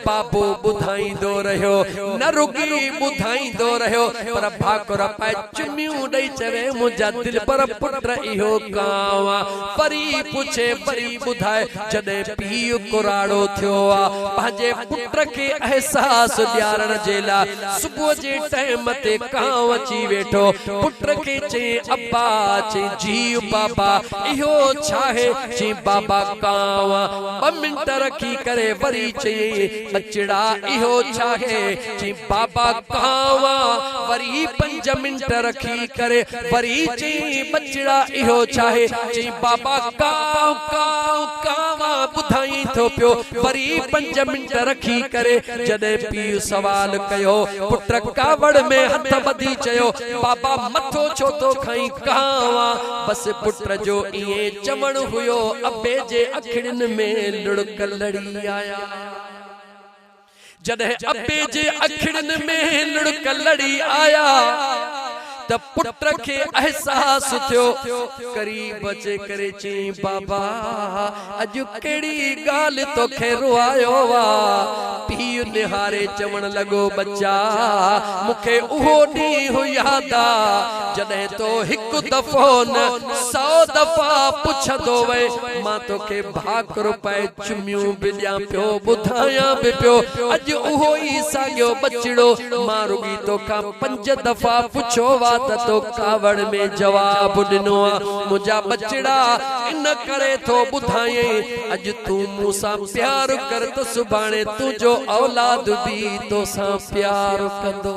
बाबो ॿुधाईंदो रहियो न रुगी ॿुधाईंदो रहियो पर भाकुर पाए चुमियूं ॾेई चवे मुझा दिल पर पुट इहो कांव वरी पुछे वरी ॿुधाए जॾहिं पीउ कुराड़ो थियो आ पंहिंजे पुट खे एहसास ॾियारण जे लाइ सुबुह जे टाइम ते कांव अची वेठो पुट खे चई अब्बा चई जी बाबा इहो छाहे चई बाबा कांव 2 मिंट रखी करे वरी चई बचड़ा इहो छाहे चई बाबा कांव वरी 5 मिंट रखी करे वरी चई बचड़ा इहो छाहे चई बाबा कांव कांव कांव ॿुधाई थो पियो वरी 5 मिंट रखी करे जॾहिं पीउ सवाल कयो पुट कावड़ में हथ ॿधी चयो बाबा मथो छो थो खई कांव बस पुट जो इए चवण हुयो अबे जे अखिड़िन में लुड़क लड़ी आया जॾहिं अबे जे अखिड़िन में लुड़क लड़ी आया त पुट खे एहसास थियो करीब अचे करे चई बाबा अॼु कहिड़ी ॻाल्हि तोखे रुआयो वा पीउ निहारे चवण लॻो बच्चा मूंखे उहो ॾींहुं यादि आ जॾहिं तो हिकु दफ़ो न 100 दफ़ा पुछंदो वए मां तोखे भाकुर पाए चुमियूं बि ॾियां पियो ॿुधायां बि पियो अॼु उहो ई साॻियो बचड़ो मां रुगी तोखां 5 दफ़ा पुछो वा तो कावड़ में जवाब दिनो मुझा बचड़ा इन करे तो बुधाए अज तू मूसा प्यार कर तो सुभाणे तुझो औलाद भी तो सा प्यार कंदो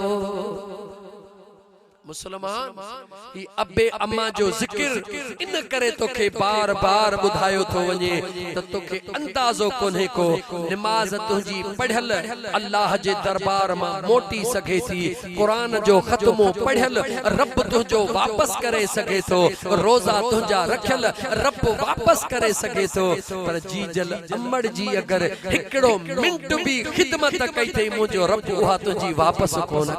मुसलमान ही अबे अम्मा जो जिक्र इन करे तोखे बार बार बुधायो थो वने त तोखे अंदाजो कोन्हे को नमाज तुंजी पढ़ल अल्लाह जे दरबार में मोटी सके थी कुरान जो खत्मो पढ़ल रब तुझो वापस करे सके तो रोजा तुझा रखल रब वापस करे सके तो पर जीजल अम्मड़ जी अगर हिकड़ो मिनट भी खिदमत कई थई मुझो रब उहा तुझी वापस कोन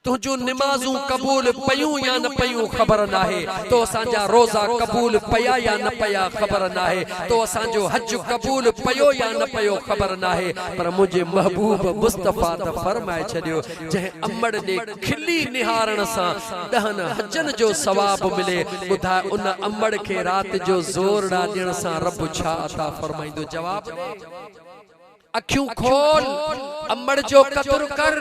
तुझो निमाजू कबूल पयूं या न पयूं खबर नाहे तो असांजा रोजा कबूल पया या न पया खबर नाहे तो असांजो हज कबूल पयो या न पयो खबर नाहे पर मुझे महबूब मुस्तफा त फरमाए छडियो जह अम्मड़ ने खिली निहारण सा दहन हजन जो सवाब मिले बुधा उन अम्मड़ के रात जो जोरड़ा देण सा रब छा अता फरमाइंदो जवाब अखियों खोल अम्मड़ जो कदर कर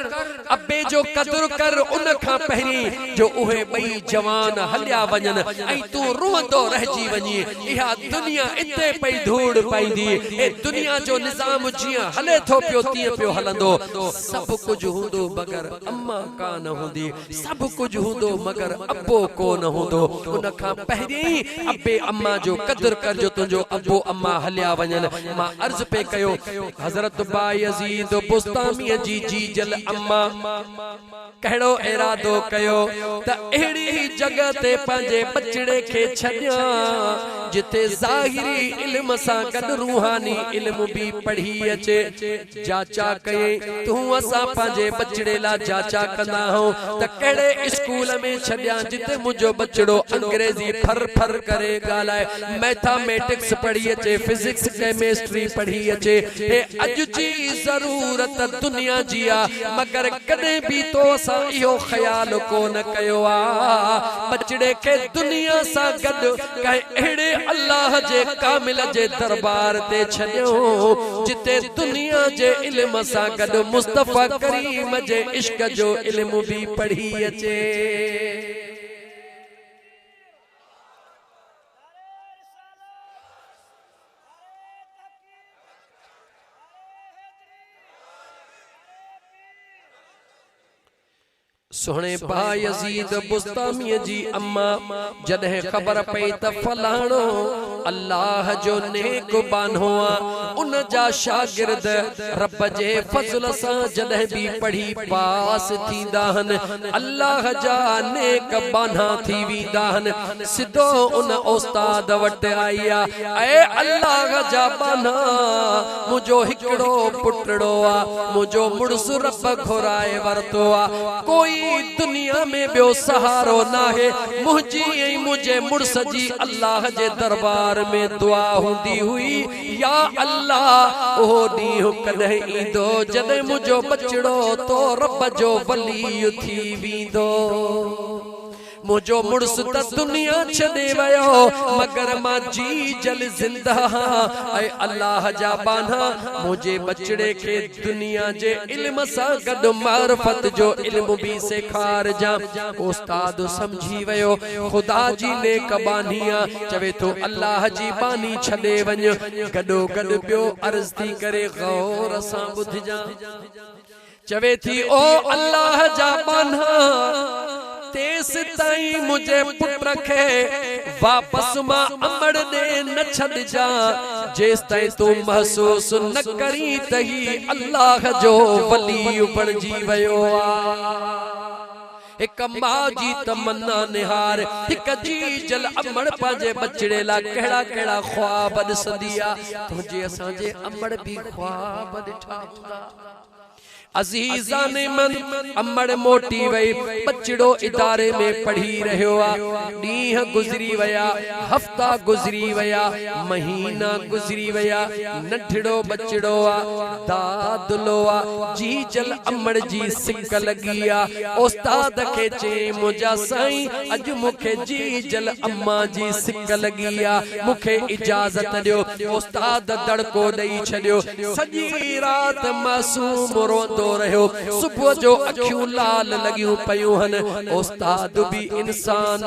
अब्बे जो कदर कर उन खां पहिरी जो उहे बई जवान हलिया वजन ऐ तू रोंदो रहजी वनी इहा दुनिया इते पई धूड़ पाईंदी ए दुनिया जो निजाम जिया हले थो पियो तिए पियो हलंदो सब कुछ हुंदो मगर अम्मा का न हुंदी सब कुछ हुंदो मगर अब्बो को न हुंदो उन खां पहिरी अब्बे अम्मा जो कदर कर जो तुजो अब्बो अम्मा हलिया वजन मां अर्ज पे कयो हज़रत बायजीद बुस्तामी जी जीजल अम्मा कहिड़ो इरादो कयो त एड़ी जगह ते पंहिंजे बचड़े के छॾिया जिते ज़ाहिरी इल्म सां गॾु रूहानी इल्म भी पढ़ी अचे जाचा कये तूं असां पंहिंजे बचड़े ला जाचा कंदा हूं त कहिड़े स्कूल में छॾिया जिते मुंहिंजो बचड़ो अंग्रेजी फर फर करे ॻाल्हाए मैथमेटिक्स पढ़ी अचे फिजिक्स केमिस्ट्री पढ़ी अचे हे अज जी जरूरत दुनिया जी आ मगर कदे भी तो असां इहो ख्याल कोन कयो आ बचड़े के दुनिया सा गॾु कहे अहिड़े अल्लाह जे कामिल जे दरबार ते छॾियो जिते दुनिया जे इल्म सां गॾु मुस्तफा करीम जे इश्क जो इल्म भी पढ़ी अचे सोहणे बायजीद बुस्तामी जी अम्मा जॾहिं ख़बर पई त फलाणो अल्लाह जो नेक बानो उन जा शागिर्द रब जे फज़ल सां जॾहिं भी पढ़ी पास थींदा हन अल्लाह जा नेक बाना थी वेंदा हन सिधो उन उस्ताद वटि आई ऐ अल्लाह जा बाना मुझो हिकड़ो पुटड़ो आ मुझो मुड़स रब घुराए वरतो आ कोई दुनिया में बियो सहारो नाहे मुझी ऐं मुझे मुड़स जी अल्लाह जे दरबार में दुआ हुंदी हुई या अल्लाह ओ ॾींहुं कॾहिं ईंदो जॾहिं मुझो बचड़ो तो रब जो वली थी वेंदो मुझो मुड़स त दुनिया छॾे वयो मगर मां जी जल जिंदा ऐं अल्लाह जा बाना मुझे बचड़े के दुनिया जे इल्म सां गॾु मारिफत जो इल्म भी सेखार जा उस्ताद समझी वयो खुदा जी नेक बानिया चवे तो अल्लाह जी बानी छॾे वञ गॾो गॾु ॿियो अर्ज़ थी करे गौर सां ॿुधजा चवे थी ओ अल्लाह जा बाना तेस ताई मुझे पुत्र के वापस मां अमड़ दे न छड़ जा जेस ताई तू महसूस न करी तही अल्लाह जो वली बणजी वयो आ एक मां जी तमन्ना निहार एक जी जल अमड़ पाजे बचड़े ला केड़ा केड़ा ख्वाब ॾिसंदी आ तुझे असां जे अमड़ भी ख्वाब ॾिठा हूंदा अजीजा ने मन अमड़ मोटी वई बचड़ो इदारे में पढ़ी रहो ॾींह गुजरी वया हफ्ता गुजरी वया महीना गुजरी वया नंढड़ो बचड़ो दादलो जी जल अमड़ जी सिक लगी उस्ताद के चे मुझा साईं अज मुखे जी जल अम्मा जी सिक लगी मुखे इजाजत दियो उस्ताद दड़को दई छड़ियो सजी रात मासूम रोंदो रहियो सुबह जो अखियूं लाल लगियूं पयूं हन उस्ताद भी इंसान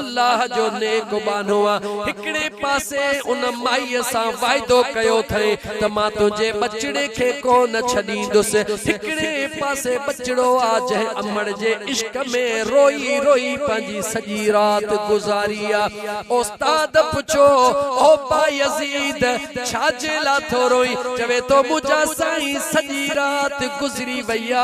अल्लाह जो नेक बानो हिकड़े पासे उन माई सां वाइदो कयो थे त मां तुझे बचड़े के कोन छडींदुस हिकड़े पासे बचड़ो आ जह अमड़ जे इश्क में रोई रोई पंजी सजी रात गुजारी आ उस्ताद पुछो ओ बा यजीद छाजे ला थो रोई चवे तो मुझा साईं सजी रात गुजरी वैया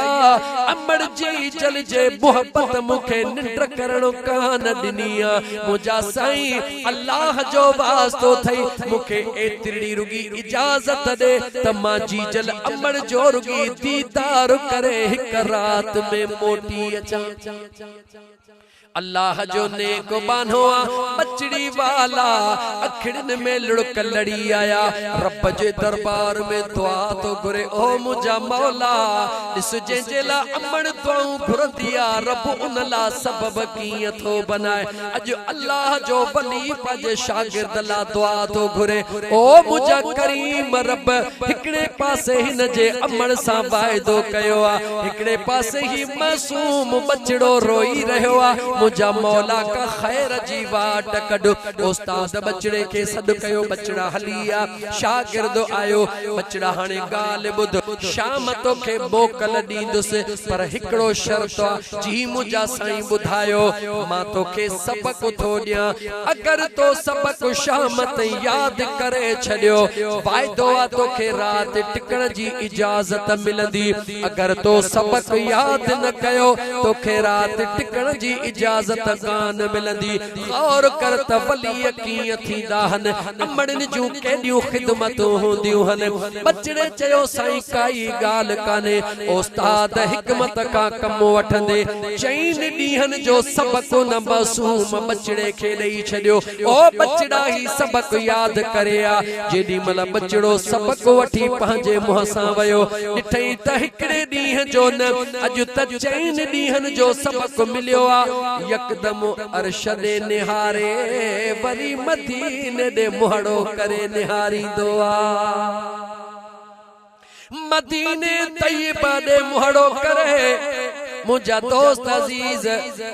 अमड़ जी चल जे मोहब्बत मुखे निंड करणो कान दिनिया मुझा साईं अल्लाह जो वास्तो थई मुखे एतरी रुगी इजाजत दे त मां जी जल अमड़ जो रुगी दीदार करे हिक रात में मोटी अचा अल्लाह जो नेक बानो बचड़ी वाला अखड़न में लुड़क लड़ी आया रब जे दरबार में दुआ तो घुरे ओ मुझा मौला इस जेला अमड़ दुआऊं घुरदिया रब उन ला सबब कीअं थो बनाए अज अल्लाह जो वली पंहिंजे शागिर्द ला दुआ तो घुरे ओ मुझा करीम रब हिकड़े पासे हिन जे अमड़ सां वाइदो कयो आ हिकड़े पासे ही मासूम बचड़ो रोई रहियो आ मुझा मौला का खैर जी वाट कढ उस्ताद बचड़े के सद कयो बचड़ा हलिया शागिर्द आयो बचड़ा हाने गाल बुध शाम तो के मोकल दींदुस पर हिकड़ो शर्त जी मुझा साईं बुधायो मां तो के सबक थो दिया अगर तो सबक शाम ते याद करे छडियो वाइदो आ तो के रात टिकण जी इजाजत मिलंदी अगर तो सबक याद न कयो तो के रात टिकण जी इजाजत कान मिलंदी गौर कर त वली कीअं थींदा हन अमड़न जूं केॾियूं खिदमतूं हूंदियूं हन बचड़े चयो साईं काई ॻाल्हि काने उस्ताद हिकमत का कम वठंदे चईन ॾींहनि जो सबक न मासूम बचड़े खे ॾेई छॾियो ओ बचड़ा ही सबक याद करे आ जेॾी महिल बचड़ो सबक वठी पंहिंजे मुंहं सां वियो ॾिठई त हिकड़े ॾींहं जो न अॼु त चईन ॾींहनि जो सबक मिलियो आ यकदम अरशद निहारे वरी मदीने दे मुहड़ो करे निहारींदो आ मदीने तैयबा दे मुहड़ो करे मुझा दोस्त अजीज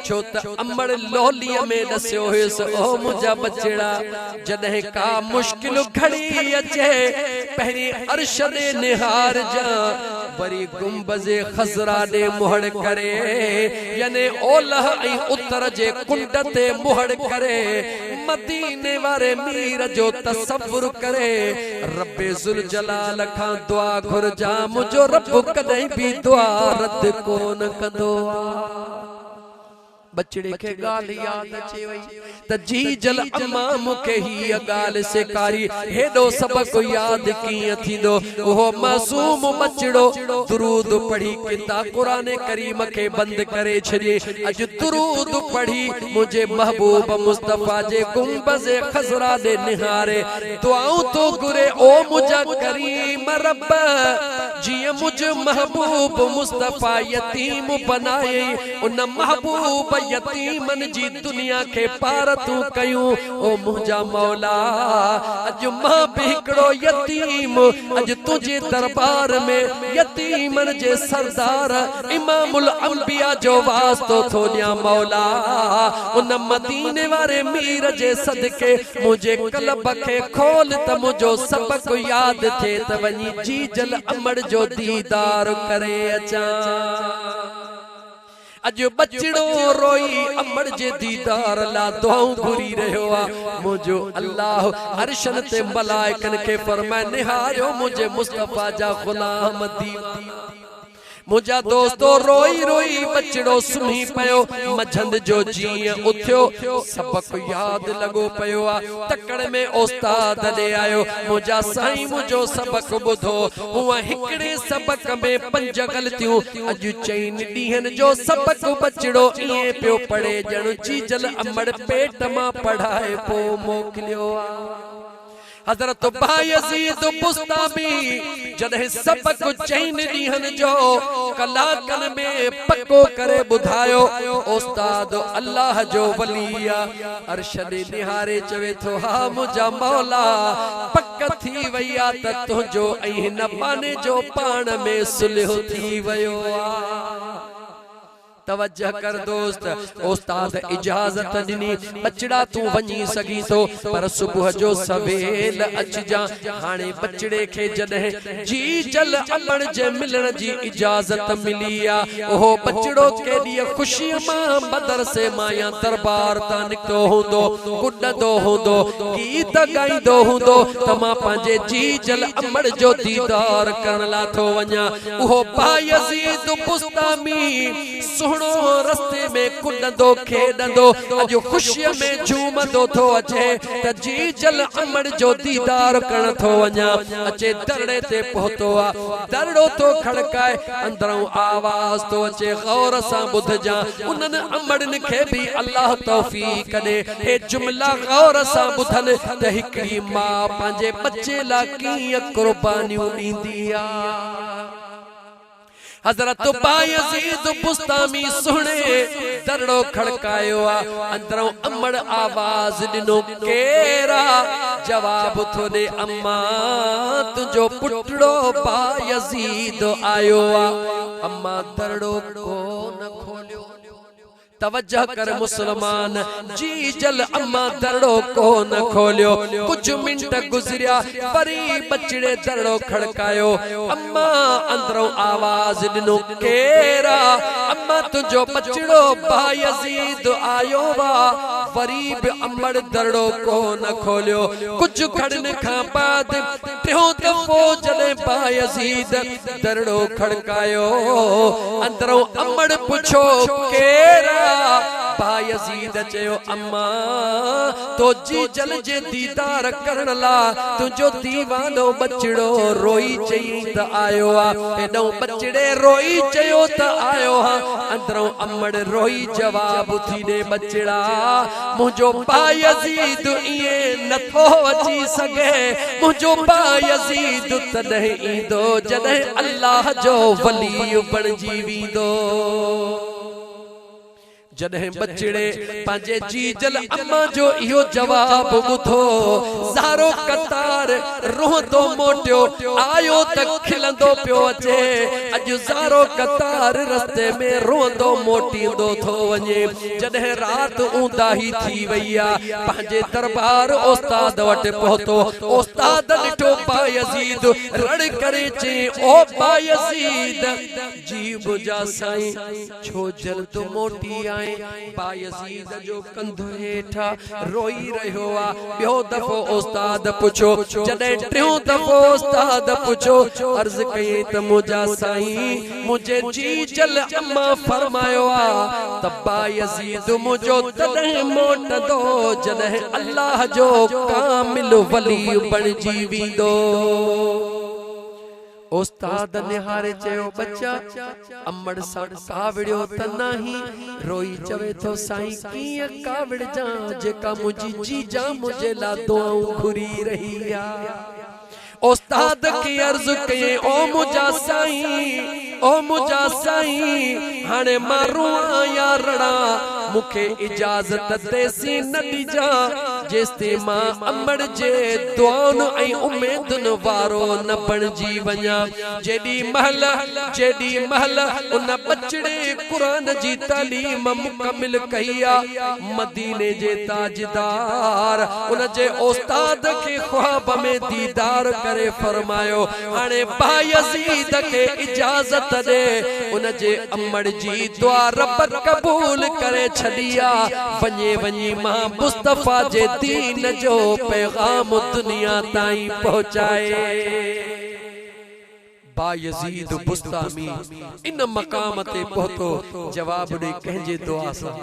छो त अमड़ लोलिया में दस्यो हुयस ओ मुझा बचड़ा जदे का मुश्किल घड़ी अचे पहरी अरशद निहार जा वरी गुंबज़े खजरा दे मुहड़ करे याने ओलह ऐं उतर जे कुंड ते मुहड़ करे मदीने वारे मीर जो तसव्वुर करे रब्बे जुल जलाल खां दुआ घुरजा मुझो रब कदई भी दुआ रद कोन कंदो बचड़े के गाल याद अचे वई त जी जल अम्मा मुखे ही गाल सेकारी हेडो सबक याद कीअं थींदो ओहो मासूम बचड़ो दुरूद पढ़ी किता कुरान करीम के बंद करे छॾे अज दुरूद पढ़ी मुझे महबूब मुस्तफा जे गुंबज़े खजरा दे निहारे दुआऊं तो घुरे ओ मुझा करीम रब जिए मुझ महबूब मुस्तफा यतीम बनाए उन महबूब यतीमन जी दुनिया के पार तू कयूं ओ मुझा मौला अज मां भी हिकड़ो यतीम अज तुझे दरबार में यतीमन जे सरदार इमामुल अंबिया जो वास्तो थो ॾियां मौला उन मदीने वारे मीर जे सदके मुझे कल्ब खे खोल त मुझो सबक याद थे त वनी जी जल अमड़ जो दीदार करे अचा अज बचड़ो रोई अमड़ जे दीदार ला दुआऊं घुरी रहियो आ मुझो अल्लाह अरशन ते मलाइकन के फरमाए निहारियो मुझे मुस्तफा जा गुलाम दीवाना मुझा दोस्तो रोई रोई बचड़ो सुम्ही पयो मझंद जो जीअं उथियो सबक याद लगो पयो आ तकड़ में उस्ताद दे आयो मुझा साईं मुझो सबक बुधो हुआ हिकड़े सबक में 5 गलतियों अज चईन ॾींहनि जो सबक बचड़ो इए पियो पढ़े जण चीजल अमड़ पेट मां पढ़ाए पो मोकलियो आ हजरत बायजीद बुस्तामी जदे सबक चईन ॾींहनि जो कलाकन में पक्को करे बुधायो उस्ताद अल्लाह जो वलिया अरशद निहारे चवे थो हा मुझा मौला पक थी वैया त तुझो ऐं हिन पाने जो पाण में सुलह थी वयो आ। तवज्जह कर दोस्त, उस्ताद इजाजत दिनी बचड़ा तू वनी सगी तो पर सुबह जो सवेल अच जा। हाने बचड़े के जदे जी जल अमण जे मिलन जी इजाजत मिली आ, ओहो बचड़ो के लिए खुशी मां बदर से माया दरबार ता निकतो हुंदो, कुडंदो हुंदो, गीत गाइंदो हुंदो त मां पंहिंजे जी जल अमण जो दीदार करण ला थो वञा। ओहो बायजीद बुस्तामी रस्ते में कुडंदो खेडंदो अजो खुशी में झूमंदो थो अचे त जी जल अमण जो दीदार करण थो वञा। अचे दरड़े ते पहुतो आ, दरड़ो तो खड़काए, अंदरों आवाज तो अचे, गौर सां ॿुध जा। उन्हनि अमड़नि खे भी अल्लाह तौफीक ॾे हे जुमला गौर सां ॿुधनि त हिकिड़ी मां पंहिंजे बच्चे ला कीअं कुर्बानियूं ॾींदी आ। हजरत बायजीद बुस्तामी सुने दरड़ो खड़कायो आ, अंदरों अमड़ आवाज दिनो केरा जवाब थो दे, अम्मा तुझो पुटड़ो बायजीद आयो आ। अम्मा दरड़ो कोन खोलियो। तवज्जह कर मुसलमान, जी जल अम्मा दरड़ो को न खोलियो। कुछ मिनट गुजरिया परी बचड़े दरड़ो खड़कायो, अम्मा अंदरों आवाज दिनो केरा, अम्मा तुझो बचड़ो बायजीद आयो वा। वरीब अमड़ दरड़ो को न खोलियो। कुछ घड़न खां बाद टियों दफ़ो जॾहिं बायजीद दरड़ो खड़कायो, अंदरों अमड़ पुछो केरा। बायजीद चयो, अम्मा तो जी जल जे दीदार करण ला तुझो दीवानो बचड़ो रोई चई त आयो आ। हेॾो बचड़े रोई चयो त आयो हा, अंदरों अमड़ रोई जवाब थी ॾे, बचड़ा मुंहिंजो बायजीद ईअं नथो अची सघे। मुंहिंजो बायजीद तॾहिं ईंदो जॾहिं अल्लाह जो वली बणिजी वेंदो। जॾहिं बचड़े पंहिंजे जी जल अम्मा जो इहो जवाब ॿुधो, ज़ारो कतार रोहंदो मोटियो आयो त खिलंदो पियो अचे। अॼु ज़ारो कतार रस्ते में रोहंदो मोटींदो थो वञे। जॾहिं राति ऊंदाही थी वई आ, पंहिंजे दरबार उस्ताद वटि पहुतो। उस्ताद ॾिठो बायजीद रड़ करे चई, ओ बायजीद जी बुझा साईं छो जल्द मोटी आए। बायजीद जो कंधो हेठा रोई रहियो आ। ॿियो दफ़ो उस्ताद पुछो, जॾहिं टियों दफ़ो उस्ताद पुछो, अर्ज़ कई त मुंहिंजा साईं मुंहिंजे जी जल अम्मा फरमायो आ त बायजीद मुंहिंजो तॾहिं मोटंदो जॾहिं अल्लाह जो कामिल वली बणिजी वेंदो। उस्ताद निहारे चयो, बच्चा अमड़ सां कावड़ियो त नाही। रोई चवे थो, साईं कीअं कावड़जा जेका मुंहिंजी जीजा मुंहिंजे लाइ दुआऊं घुरी रही आ। उस्ताद की अर्ज कई, ओ मुंहिंजा साईं, ओ मुंहिंजा साईं हाणे मां रुआं या रड़ा, मूंखे इजाज़त देसी न ॾिजा जेसिताईं मां अमड़ जे दुआउनि ऐं उमेदुनि वारो न बणिजी वञा। जेॾी महल उन बचड़े क़ुरान जी तालीम मुकमिल कई आ, मदीने जे ताजदार उन जे उस्ताद खे ख्वाब में दीदार करे फरमायो, हाणे बायजीद खे इजाज़त दे उन जे अमड़ जी दुआ रब कबूल करे छॾिया। वञे वञी मां मुस्तफा जे दीन जो पैगाम दुनिया ताईं पहुंचाए। बायजीद बुस्तामी इन मकाम ते पहुतो, जवाब ॾे कंहिंजे दुआ सां।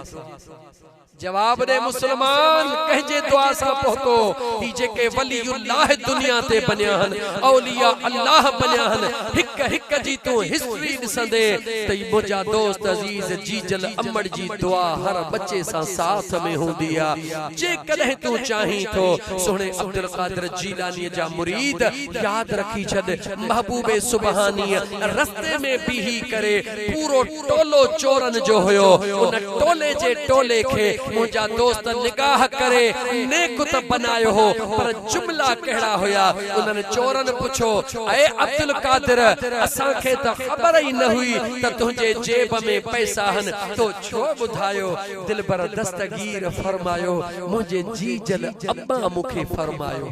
जवाब दे मुसलमान, कहजे दुआ सा पहुतो। ही जेके वलीउल्लाह दुनिया ते बनिया हन, औलिया अल्लाह बनिया हन, हिक हिक जी तू हिस्ट्री ॾिसंदे त मुंहिंजा दोस्त अजीज जी जल अमड़ जी दुआ हर बच्चे सा साथ में हूंदी आ। जे कॾहिं तू चाहीं तो सोहणे अब्दुल कादिर जीलानी जा मुरीद याद रखी छॾ, महबूबे सुबहानी रस्ते में बीही करे पूरो टोलो चोरन जो हुयो, उन टोले जे टोले खे मुझा दोस्त निगाह करे नेक त बनायो हो पर जुमला कहिड़ा हुया उन्हनि चोरन पुछो ए अब्दुल कादिर असां खे त ख़बर ही न हुई त तुझे जेब में पैसा हन तो छो बुधायो दिलबर दस्तगीर फरमायो मुझे जीजल अब्बा मुखे फरमायो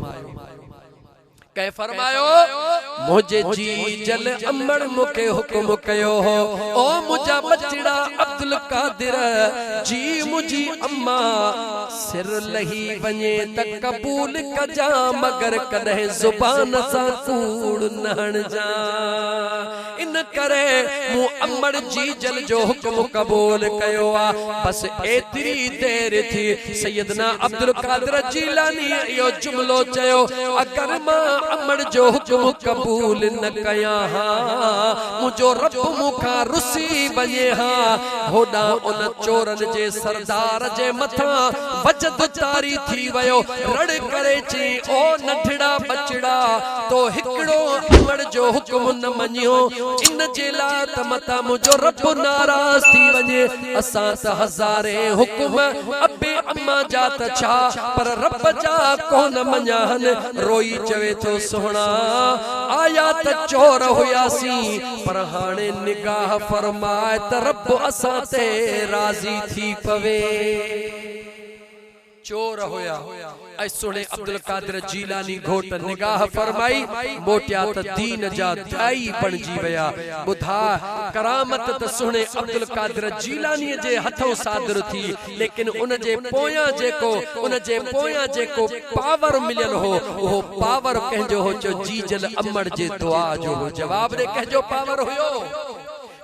कै फरमायो मुझे जीजल अम्मड़ मुके हुक्म कयो हो ओ मुझा बचड़ा अब्दुल कादिर जी मुझी अम्मा सिर लही वने त कबूल कजा मगर कदे जुबान सा कूड़ नहण जा इन करे मु अम्मड़ जीजल जो हुक्म कबूल कयो आ बस एतरी देर थी सैयदना अब्दुल कादिर जीलानी यो जुमलो चयो अगर मां अमड़ जो हुक्म कबूल न कया मुझो रब मुखा रुसी वने होडा उन चोरन जे सरदार जे मथा वजद तारी थी वयो रड़ करे ची ओ नढड़ा बचड़ा तो हिकड़ो अमड़ जो हुक्म न मनियो इन जे ला त मता मुझो रब नाराज थी वने असा त हजारे हुक्म अबे अम्मा जात छा पर रब जा कोन मन्यान रोई चवे तो सोना आया त चोर हुयासी पर हाणे निगाह फरमाए त रब असा ते राजी थी पवे चोर होया ऐ सुने अब्दुल कादिर जीलानी घोट निगाह फरमाई मोटिया त दीन जा दाई बनजी वया बुधा करामत त सुने अब्दुल कादिर जीलानी जे हथों सादर थी लेकिन उन जे पोया जेको पावर मिलियल हो वो पावर कहजो हो जो जीजल अम्मड़ जे दुआ जो हो जवाब दे कहजो पावर होयो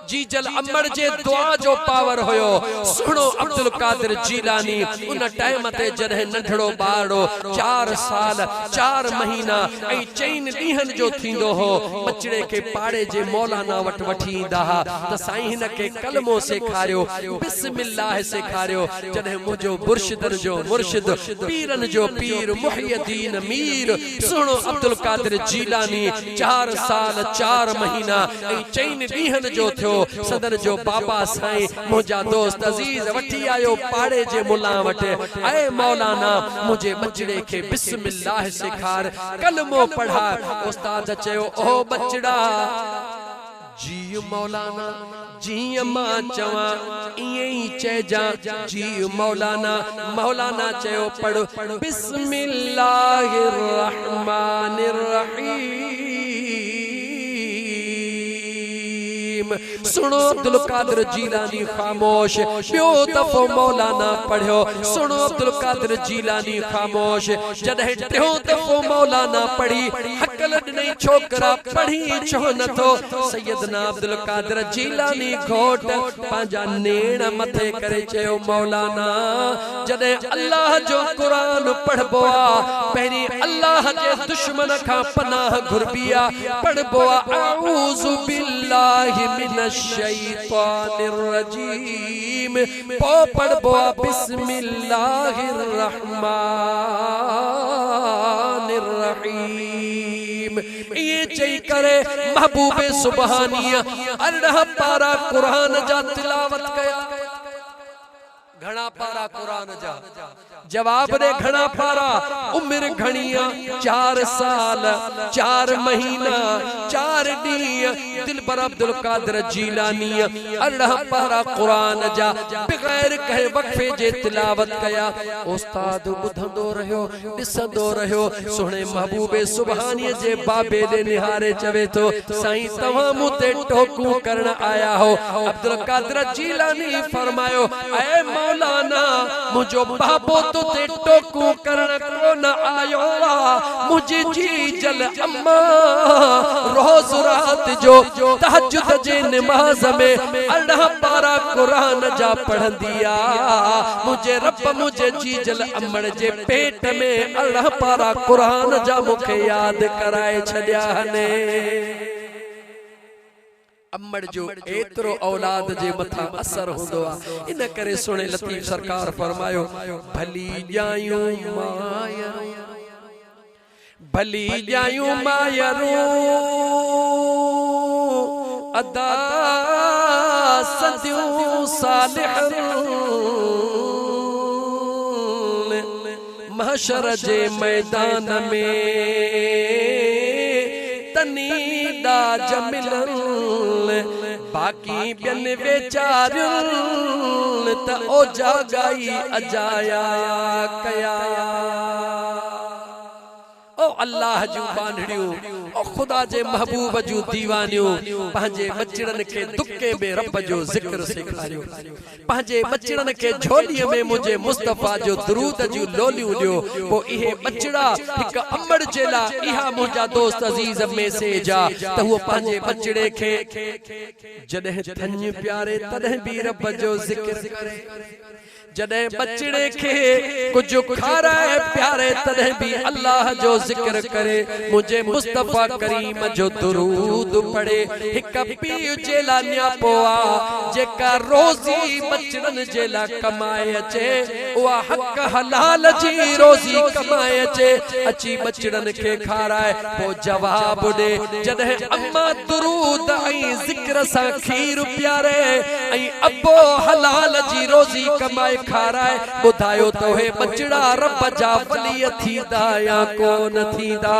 जीजल अम्मड़ जे दुआ जो पावर होयो सुनो अब्दुल कादिर जीलानी उन टाइम ते जॾहिं नंढड़ो बारो 4 साल 4 महीना ऐं 4 ॾींहनि जो थींदो हो बचड़े के पाड़े जे मौलाना वट वठी ईंदा त साईं हिन के कलमो सेखारियो बिस्मिल्लाह सेखारियो जॾहिं मुझो मुर्शिदन जो मुर्शिद पीरन जो पीर मुहियद्दीन मीर सुनो अब्दुल कादिर जीलानी 4 साल 4 महीना ऐं 4 ॾींहनि जो थियो सदन जो बाबा साईं मुझा दोस्त अजीज वठी आयो पाड़े जे मुल्ला वटे ऐ मौलाना मुझे बचड़े के बिस्मिल्लाह सिखार कलमो पढ़ा उस्ताद चयो ओ बचड़ा जी मौलाना जी मां चवा इए ही चेजा जी मौलाना मौलाना चयो पढ़ बिस्मिल्लाहिर रहमानिर रहीम सुनो अब्दुल कादिर जीलानी खामोश बियो दफो मौलाना पढ़ियो सुनो अब्दुल कादिर जीलानी खामोश जॾहिं टियों दफो मौलाना पढ़ी हकल ॾिनई छोकरा पढ़ी छो नथो सैयदना अब्दुल कादिर जीलानी घोट पंहिंजा नेण मथे करे चयो मौलाना जॾहिं अल्लाह जो कुरान पढ़बो आ पहिरीं अल्लाह जे दुश्मन खां पनाह घुरबी आ पढ़बो आ अऊज़ु बिल्लाहि मिनश शैतानिर रजीम पो पढ़बो आ बिस्मिल्लाहिर रहमानिर रहीम ये चई करे महबूबे सुबहानिया 18 पारा कुरान जा तिलावत कया घणा पारा कुरान जा जवाब दे घणा पारा उम्र घणिया 4 साल 4 महीना 4 ॾींहं दिलबर अब्दुल कादिर जीलानी 18 पारा कुरान जा बगैर कहे वक्फे जे तिलावत कया उस्ताद बुधंदो रहियो ॾिसंदो रहियो सुणे महबूबे सुबहानी जे बाबे दे निहारे चवे तो साईं तव्हां मुते टोकू करण आया हो अब्दुल कादिर जीलानी फरमायो ऐ मौलाना मुझो बाबो तो ते टोकू करण कोन आयो मुझे जीजल अम्मा रोज रात जो तहज्जुद जे नमाज में 18 पारा कुरान जा पढ़ंदिया मुझे रब मुझे जीजल अम्मड़ जे पेट में 18 पारा कुरान जा मुखे याद कराए छड्या ने अम्मड़ जो एतरो औलाद जे मथा असर हुंदो आ इन करे सुने लतीफ सरकार फरमायो भली जायूं मायरू अदा सदियूं सालिह महशर जे मैदान में तनीदा जमिलन बाकी बिन बेचारियुन त ओ जागाई अजाया कया ओ अल्लाह जू बांधड़ियों ओ खुदा जे महबूब जू दीवानियों पंहिंजे बचड़न के दुके में रब जो जिक्र सिखारियो पंहिंजे बचड़न के झोलीअ में मुझे मुस्तफा जो दरूद जू लोलियूं दियो वो इहे बचड़ा हिक अमड़ जेला इहा मुंहिंजा दोस्त अजीज में से जा त वो पंहिंजे बचड़े के जॾहिं थन प्यारे तॾहिं भी रब जो जिक्र करे जॾहिं बचड़े के कुछ खाराए प्यारे तॾहिं भी अल्लाह जो जिक्र करे मुझे मुस्तफा करीम जो दुरूद पढ़े हिक पीउ जेला न्यापो आ जेका रोज़ी बचड़न जेला कमाए अचे उहा हक हलाल जी रोज़ी कमाए अचे अची बचड़न के खाराए पो जवाब दे जॾहिं अम्मा दुरूद ऐं जिक्र सां खीर प्यारे ऐं अबो हलाल जी रोज़ी कमाए खाराए बुधायो तो हे बचड़ा रब जा वली थींदा या कोन थींदा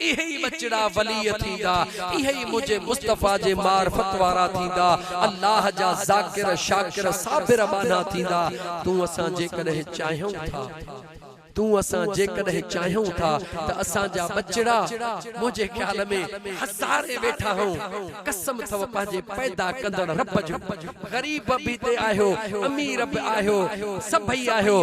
इहे बचड़ा वली थींदा इहे मुझे मुस्तफा जे मार्फत वारा थींदा अल्लाह जा ज़ाकिर शाकिर साबिर माना थींदा तू असां जे कदे चाहियूं था तू असां जे कदे चाहियूं था त असां जा बचड़ा मुझे ख्याल में हज़ारे वेठा हो कसम थव पंहिंजे पैदा कंदड़ रब जो गरीब भी ते आयो अमीर भी आयो सभई आयो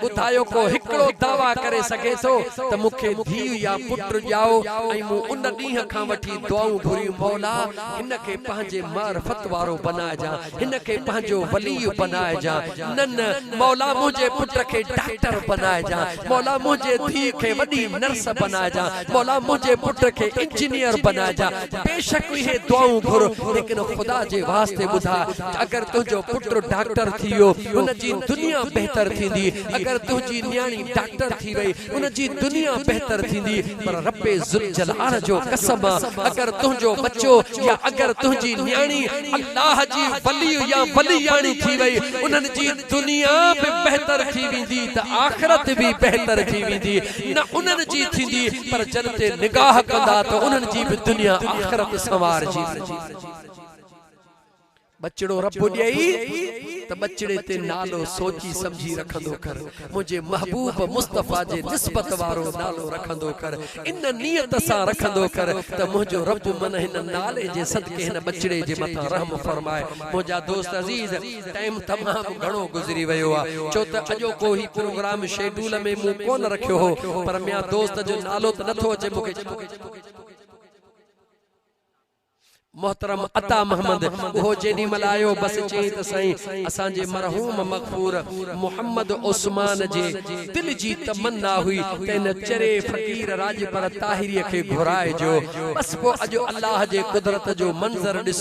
बुधायो को हिकड़ो दावा करे सके तो त मुखे धीउ या पुत्र जाओ ऐं मु उन ॾींहं खां वठी दुआऊं घुरी मौला हिन के पंहिंजे मार्फत वारो बनाए जा हिन के पंहिंजो वली बनाए जा न मौला मुझे पुत्र के डॉक्टर बनाए जा मौला मुझे धी के वडी नर्स बनाए जा मौला मुझे पुत्र के इंजीनियर बनाए जा बेशक ये दुआऊं घुर लेकिन खुदा जे वास्ते बुधा अगर तुझो पुत्र डॉक्टर थियो उन जी दुनिया बेहतर थींदी अगर तुझी न्याणी डॉक्टर थी वई उन जी दुनिया बेहतर थींदी पर रब्बे जुल जलाल जो कसम अगर तुझो बच्चो या अगर तुझी न्याणी अल्लाह जी वली या वलियाणी थी वई उनन जी दुनिया भी बेहतर थी वेंदी त आखिरत भी बेहतर थी वेंदी न उनन जी थींदी पर जनते निगाह कंदा तो उनन जी भी दुनिया आखिरत संवार जी बचड़ो रब ॾेई त बचड़े ते नालो सोची समझी रखंदो कर मुझे महबूब मुस्तफा जे निस्बत वारो नालो रखंदो कर इन नियत सां रखंदो कर त मुझो रब मन हिन नाले जे सदके हिन बचड़े जे मथा रहम फरमाए मुझा दोस्त अजीज टाइम तमाम घणो गुजरी वयो आ छो त अजो को ही प्रोग्राम शेड्यूल में मु कोन रखियो हो पर मिया दोस्त जो नालो त नथो अचे मुके मोहतरम अता मोहम्मद वो जेडी मलायो बस चेत सही असा जे मरहूम मगफूर मोहम्मद उस्मान जे दिल जी तमन्ना हुई तेन चरे फकीर राज पर ताहिरी के घुराए जो बस वो अजो अल्लाह जे कुदरत जो मंजर दिस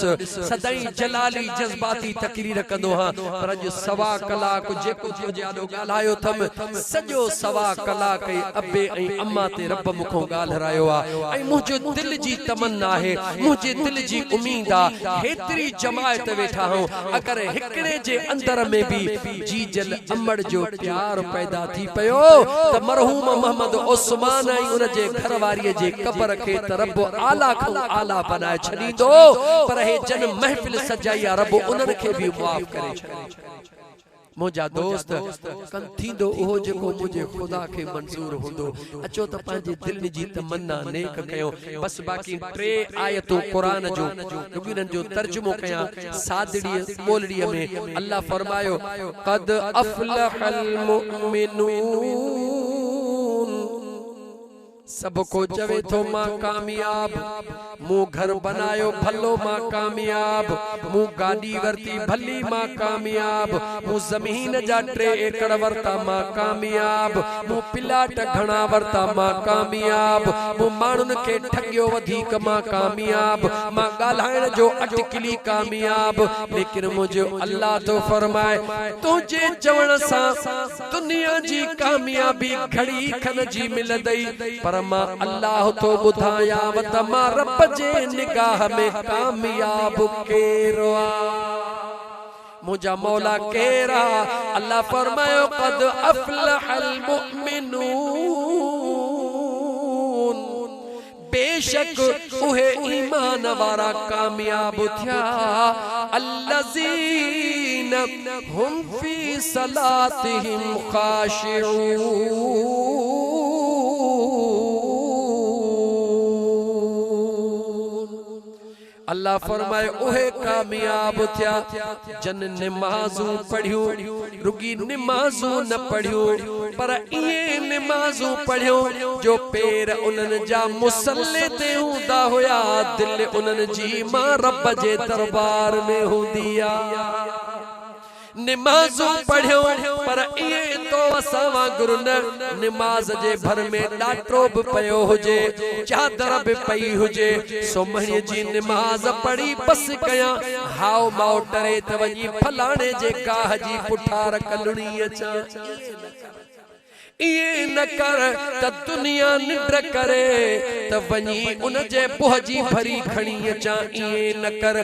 सदाई जलाली जज्बाती तकरीर कंदो हां पर अज सवा कलाक जे कुछ जाडो गालायो थम सजो सवा कलाक अबे ऐ अम्मा ते रब मुखो गाल रायो आ ऐ मुजो दिल जी तमन्ना है मुझे दिल जी उम्मीद आ हेतरी जमायत वेठा हो अगर हिकड़े जे अंदर में भी जी जल अमड़ जो प्यार पैदा थी पयो त मरहूम मोहम्मद उस्मान आई उन जे घरवारी जे कब्र के तरब आला खो आला बनाए छडी दो पर हे जन महफिल सजाई रब उनन के भी माफ करे छडी मुझा दोस्त कन थींदो ओहो जेको मुझे खुदा के मंजूर होंदो अचो त पांजे दिल जी तमन्ना नेक कयो बस बाकी टे आयतों कुरान जो रुगिनन जो तर्जुमो कया सादड़ी बोलड़ी में अल्लाह फरमायो कद अफलहल मुमिनून सबको चवे तो मां कामयाब मु घर बनायो भलो मां कामयाब मु गाड़ी वरती भली मां कामयाब मु जमीन जा 3 एकड़ वरता मां कामयाब मु प्लाट घणा वरता मां कामयाब मु मानुन के ठगियो वधिक मां कामयाब मां गालायण जो अटकली कामयाब लेकिन मुझे अल्लाह तो फरमाए तुझे चवण सा दुनिया जी कामयाबी घड़ी खन जी मिलदई पर मां अल्लाह तो बुधाया वत मां रब जे निगाह में कामयाब केरो मुझा मौला केरा अल्लाह फरमायो कद अफलहल मुमिनून बेशक उहे ईमान वारा कामयाब थिया अल्लज़ीन हुम फी सलातिहिम खाशिऊन। अल्लाह फरमाए उहे कामयाब थिया जन निमाजू पढ़ियो रुगी निमाजू न पढ़ियो पर इए निमाजू पढ़ियो जो पैर उनन जा मुसल्ले ते हुंदा होया दिल उनन जी मां रब जे दरबार में हुंदिया। निमाजू पढ़ियो पर इए तो असावा गुरु न निमाज जे भर में डाटो भी पयो हुजे चादर भी पई हुजे सोमणी जी निमाज पढ़ी बस कया हाव माउ टरे त वनी फलाणे जे गाह जी पुठार कलणी अचा ये न कर त दुनिया निंड करे त वनी उन जे बुह जी भरी खणी अचा ये न कर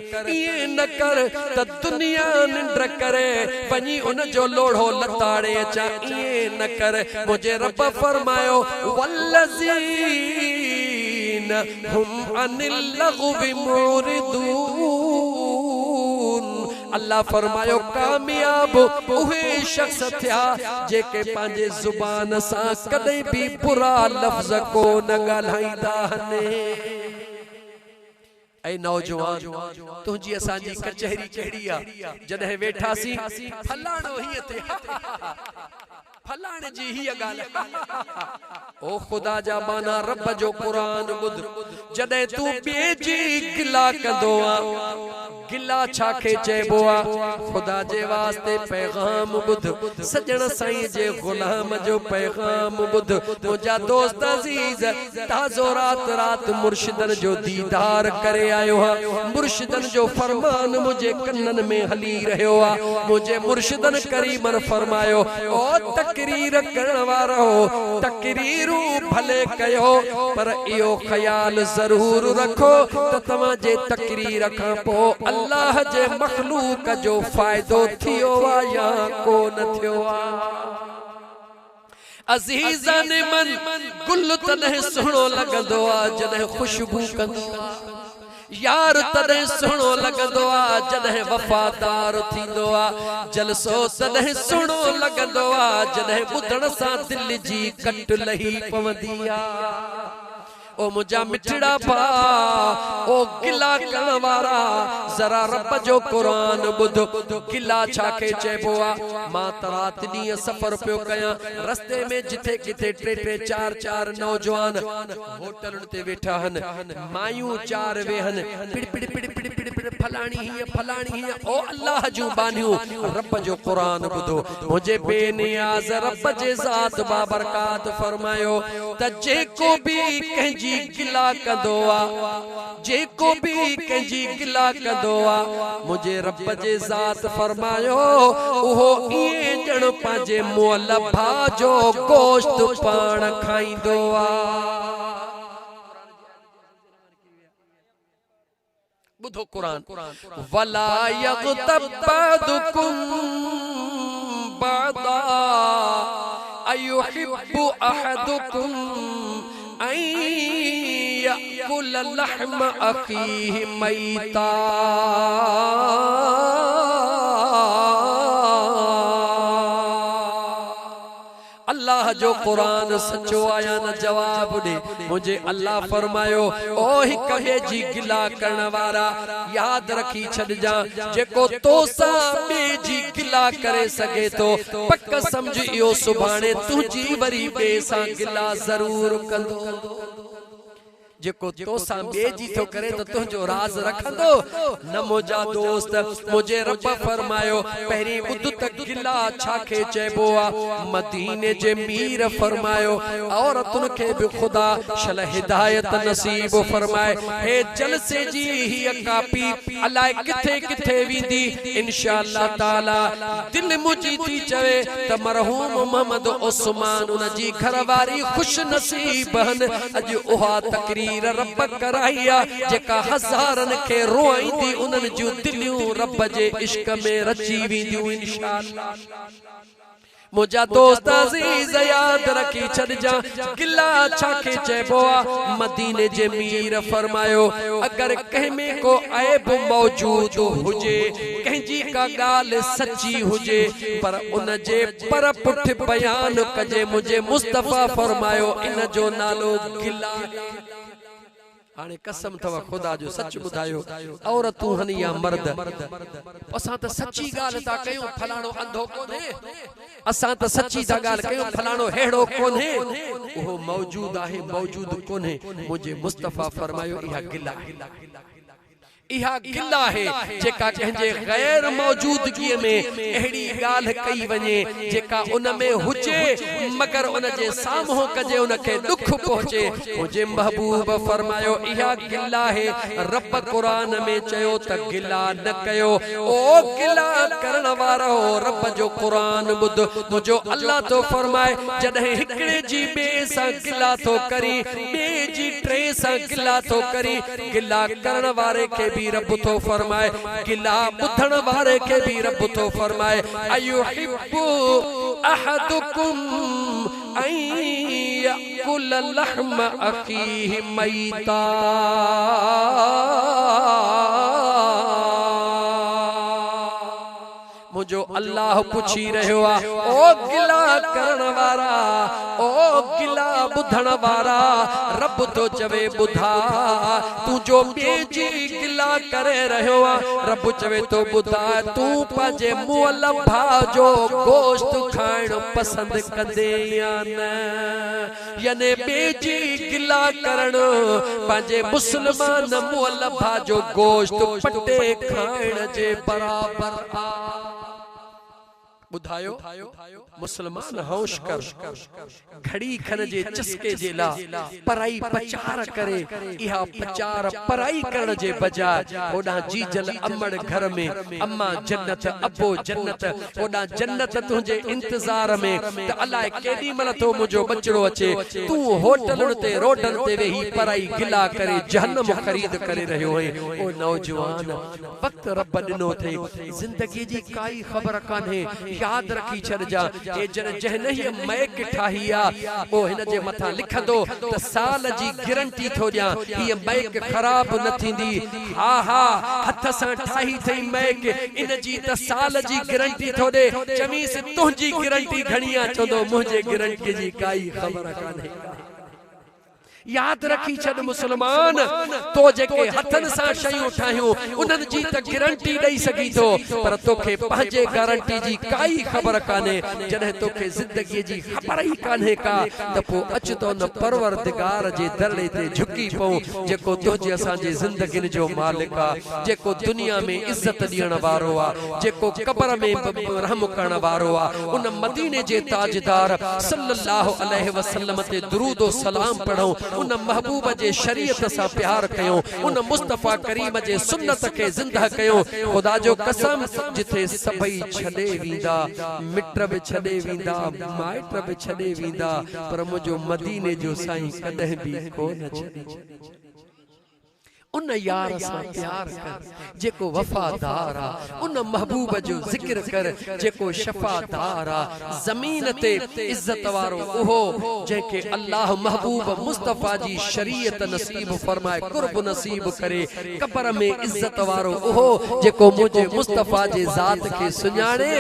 त दुनिया निंड करे वनी उन जो लोढ़ो लताड़े अचा ये न कर मुझे रब फरमायो वल्लज़ीन हुम अनिल लग़वी मुरिदून। अल्लाह फरमायो कामयाब उहे शख्स थिया जेके पांजे जुबान सा कदे भी बुरा लफ्ज को न गालाइंदा हने। ऐ नौजवान तुझी असांजी कचहरी कहिड़ी आ जॾहिं वेठासी फलाणो हीअ थे फलाणे जी हीअ ॻाल्हि ओ खुदा जा बाना रब जो क़ुरान ॿुध जॾहिं तू ॿिए जी गिला कंदो आ गिला छाखे चइबो आ खुदा जे वास्ते पैगाम ॿुध सजण साईं जे गुलाम जो पैगाम ॿुध मुंहिंजा दोस्त अज़ीज़ ताज़ो रात मुर्शिदन जो दीदार करे आयो हा मुर्शिदन जो फरमान मुझे कन्नन में हली रहियो आ मुझे मुर्शिदन करीमन फरमायो ओ तकरीर करण वारो तकरीरू भले कयो पर इहो ख्याल जरूर रखो त तव्हां जे तकरीर खां पोइ अल्लाह जे मखलूक जो फायदो थियो आ या कोन थियो आ। अज़ीज़ान मन गुल तॾहिं सुहिणो लॻंदो आ जॾहिं खुशबू कंदो आ यार तॾहिं सुहिणो लॻंदो आ जॾहिं वफ़ादार थींदो आ जलसो तॾहिं सुहिणो लॻंदो आ जॾहिं ॿुधण सां दिल जी कट लही पवंदी आ। ओ मुझा मिठड़ा भा ओ गिला करण वारा जरा रब जो कुरान बुध गिला छाखे चइबो आ। मां तरात ॾींहं सफ़र पियो कयां रस्ते में जिथे किथे टे चार नौजवान होटलुनि ते वेठा हन मायूं चार वेहन पिड़ पिड़ पिड़ पिड़ पिड़ पिड़ फलाणी हीअ ओ अल्लाह जूं बानियूं रब जो कुरान बुधो मुझे बेनियाज़ रब जे ज़ात बाबरकात फरमायो त जेको भी कंहिंजी गिला कंदो आ जेको भी कंहिंजी गिला कंदो आ मुझे रब जे ज़ात फरमायो उहो इए ॼण पंहिंजे मुअल भा जो गोश्त पाण खाईंदो आ। बुधो कुरान वला यग़तब बअदुकुम बअदा अयुहिब्बु अहदुकुम अन यअकुल लहम अखीहि मैता। अल्लाह जो कुरान सचो आया न जवाब दे मुझे अल्लाह फरमायो ओ हिक ॿिए जी गिला करण वारा याद रखी छॾजा जेको तोसां ॿिए जी गिला करे सघे तो पक समझ इहो सुभाणे तुंहिंजी वरी ॿिए सां गिला ज़रूर कंदो जेको तोसां ॿिए जी थो करे तो तुंहिंजो राज रखंदो न मुंहिंजा दोस्त मुझे रब फरमायो पहिरीं ॿुध त गिला छाखे चइबो आ। मदीने जे मीर फरमायो औरतुनि खे बि ख़ुदा शल हिदायत नसीब फरमाए हे जलसे जी हीअ कापी अलाए किथे किथे वेंदी इंशाअल्लाह ताला दिल मुंहिंजी थी चवे त मरहूम मोहम्मद उस्मान उन जी घरवारी खुश नसीब हन अॼु उहा तकरीर तकरीर रब कराइया जेका हज़ारन के रोईंदी उन्हनि जूं दिलियूं रब जे इश्क में रची वेंदियूं इंशाअल्लाह। मुझा दोस्त अजीज याद रखी छॾजा गिला छाके चइबो आ। मदीने जे मीर फरमायो अगर कंहिं में को ऐब मौजूद हुजे कंहिंजी का ॻाल्हि सच्ची हुजे पर उन जे पर पुठ बयान कजे मुझे मुस्तफ़ा फरमायो इन जो नालो गिला। हाणे कसम थव खुदा जो सच बुधायो औरतूं हन या मर्द असां त सच्ची ॻाल्हि था कयूं फलाणो अंधो कोन्हे असां त सच्ची था ॻाल्हि कयूं फलाणो हेड़ो कोन्हे उहो मौजूद आहे मौजूद कोन्हे। मुझे मुस्तफ़ा फरमायो इहा गिला इहा गिला है जेका कंहिंजे गैर मौजूदगी में अहिड़ी ॻाल्हि कई वञे जेका उन में हुजे मगर उन जे साम्हूं कजे उन खे दुख पहुचे। मुझे महबूब फरमायो इहा गिला है। रब कुरान में चयो त गिला न कयो ओ गिला करण वारो रब जो कुरान ॿुध मुझो अल्लाह तो फरमाए जॾहिं हिकिड़े जी ॿिए सां गिला थो करी ॿिए जी टे सां गिला थो करी गिला करण वारे खे भी रब तो फरमाए गिला बुधण वारे के भी रब तो फरमाए अयुहिब्बु अहदुकुम अन याकुल लहम अखीहि मैता। मुझो अल्लाह पुछी रहियो आ ओ गिला करण वारा ओ गिला बुधण वारा रब तो चवे बुधा तू जो बेजी गिला करे रहियो आ रब चवे तो बुधा तू पंहिंजे मुअल भाउ जो गोश्त खाइण पसंद कंदे या न याने बेजी गिला करण पंहिंजे मुस्लमान मुअल भाउ जो गोश्त पटे खाइण जे बराबर आ। बुधायो मुसलमान होश कर घड़ी खन जे चस्के जे ला पराई प्रचार करे इहा प्रचार पराई करण जे बजाय ओडा जीजल अमड़ घर में अम्मा जन्नत अबो जन्नत ओडा जन्नत तुझे इंतजार में त अलाए केडी मल तो मुझो बचड़ो अचे तू होटलन ते रोडन ते वेही पराई गिला करे जहन्नम खरीद करे रहियो है। ओ नौजवान वक्त रब दिनो थे जिंदगी जी काई खबर कान्हे याद रखी छॾजा ए जन जहन ही मैक ठाही आ ओ हिन जे मथा लिखंदो त साल जी गारंटी थो ॾियां हीअ मैक खराब न थींदी हा हा हथ सां ठाही थई मैक इन जी त साल जी गारंटी थो ॾे चमीस तुंहिंजी गारंटी घणी आ चवंदो मुंहिंजे गारंटी जी काई खबर कान्हे। याद रखी छद मुसलमान तो जेके हथन सा शयूं ठाहियूं उन्हनि जी त गारंटी ॾेई सघी थो पर तोखे पंहिंजे गारंटी जी काई खबर कान्हे। जॾहिं तोखे ज़िंदगी जी खबर ही कान्हे का त पोइ अच तो न परवरदिगार जे दरड़े ते झुकी पऊं जेको तुंहिंजे असांजे ज़िंदगियुनि जो मालिक आ जेको दुनिया में इज्जत ॾियण वारो आ जेको कब्र में रहम करण वारो आ उन मदीने जे ताजदार सल्लल्लाहु अलैहि वसल्लम ते दुरूद ओ सलाम पढ़ो उन महबूब जे शरीयत सा प्यार कयो उन मुस्तफा करीम जे सुन्नत के जिंदा कयो। खुदा जो कसम जिथे सभई छडे वींदा मिट भी छडे वींदा माइट भी छडे वींदा पर मुझो मदीने जो साईं कदे भी को न छडे। उन यार सा प्यार कर जेको वफादार आ उन महबूब जो जिक्र कर जेको शफादार आ जमीन ते इज्जत वारो ओहो जेके अल्लाह महबूब मुस्तफा जी शरीयत नसीब फरमाए कुर्ब नसीब करे कब्र में इज्जत वारो ओहो जेको मुझे मुस्तफा जे जात के सुञाणे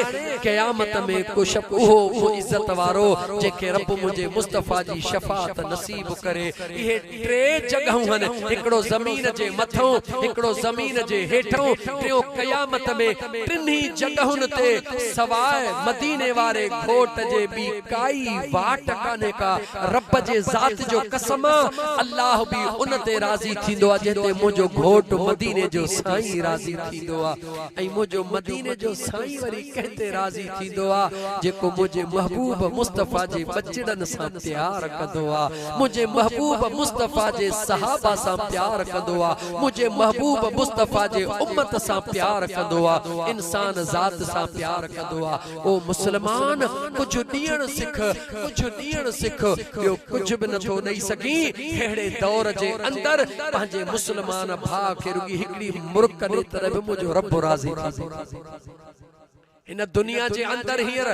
क़यामत में कुछ ओहो इज्जत वारो जेके रब मुझे मुस्तफा जी शफात नसीब करे। ये टे जगहूं हन एकड़ो जमीन जे मथों एकड़ो जमीन जे हेठों टियों क़यामत में टिन्ही जगहुन ते सवाए मदीने वारे घोट जे भी काई वाट काने का रब जे जात जो कसम अल्लाह भी उन ते राजी थींदो आ जेते मुजो घोट मदीने जो साईं राजी थींदो आ ऐं मुजो मदीने जो साईं वरी कहते राजी थींदो आ जेको मुझे महबूब मुस्तफा जे बचड़न सा प्यार कंदो आ मुझे महबूब मुस्तफा जे सहाबा सा प्यार कंदो आ मुझे महबूब मुस्तफा जे उम्मत सा प्यार कंदो आ, इंसान जात सा प्यार कंदो आ। ओ मुसलमान कुछ ॾियण सिख, कुछ ॾियण सिख, ॿियो कुछ भी नथो ॾेई सघी। अहिड़े दौर जे अंदर पंहिंजे मुसलमान भाउ खे रुगी हिकड़ी मुर्क ॾे तरह भी मुंहिंजो रब राज़ी थी। इन दुनिया जे अंदर हींअर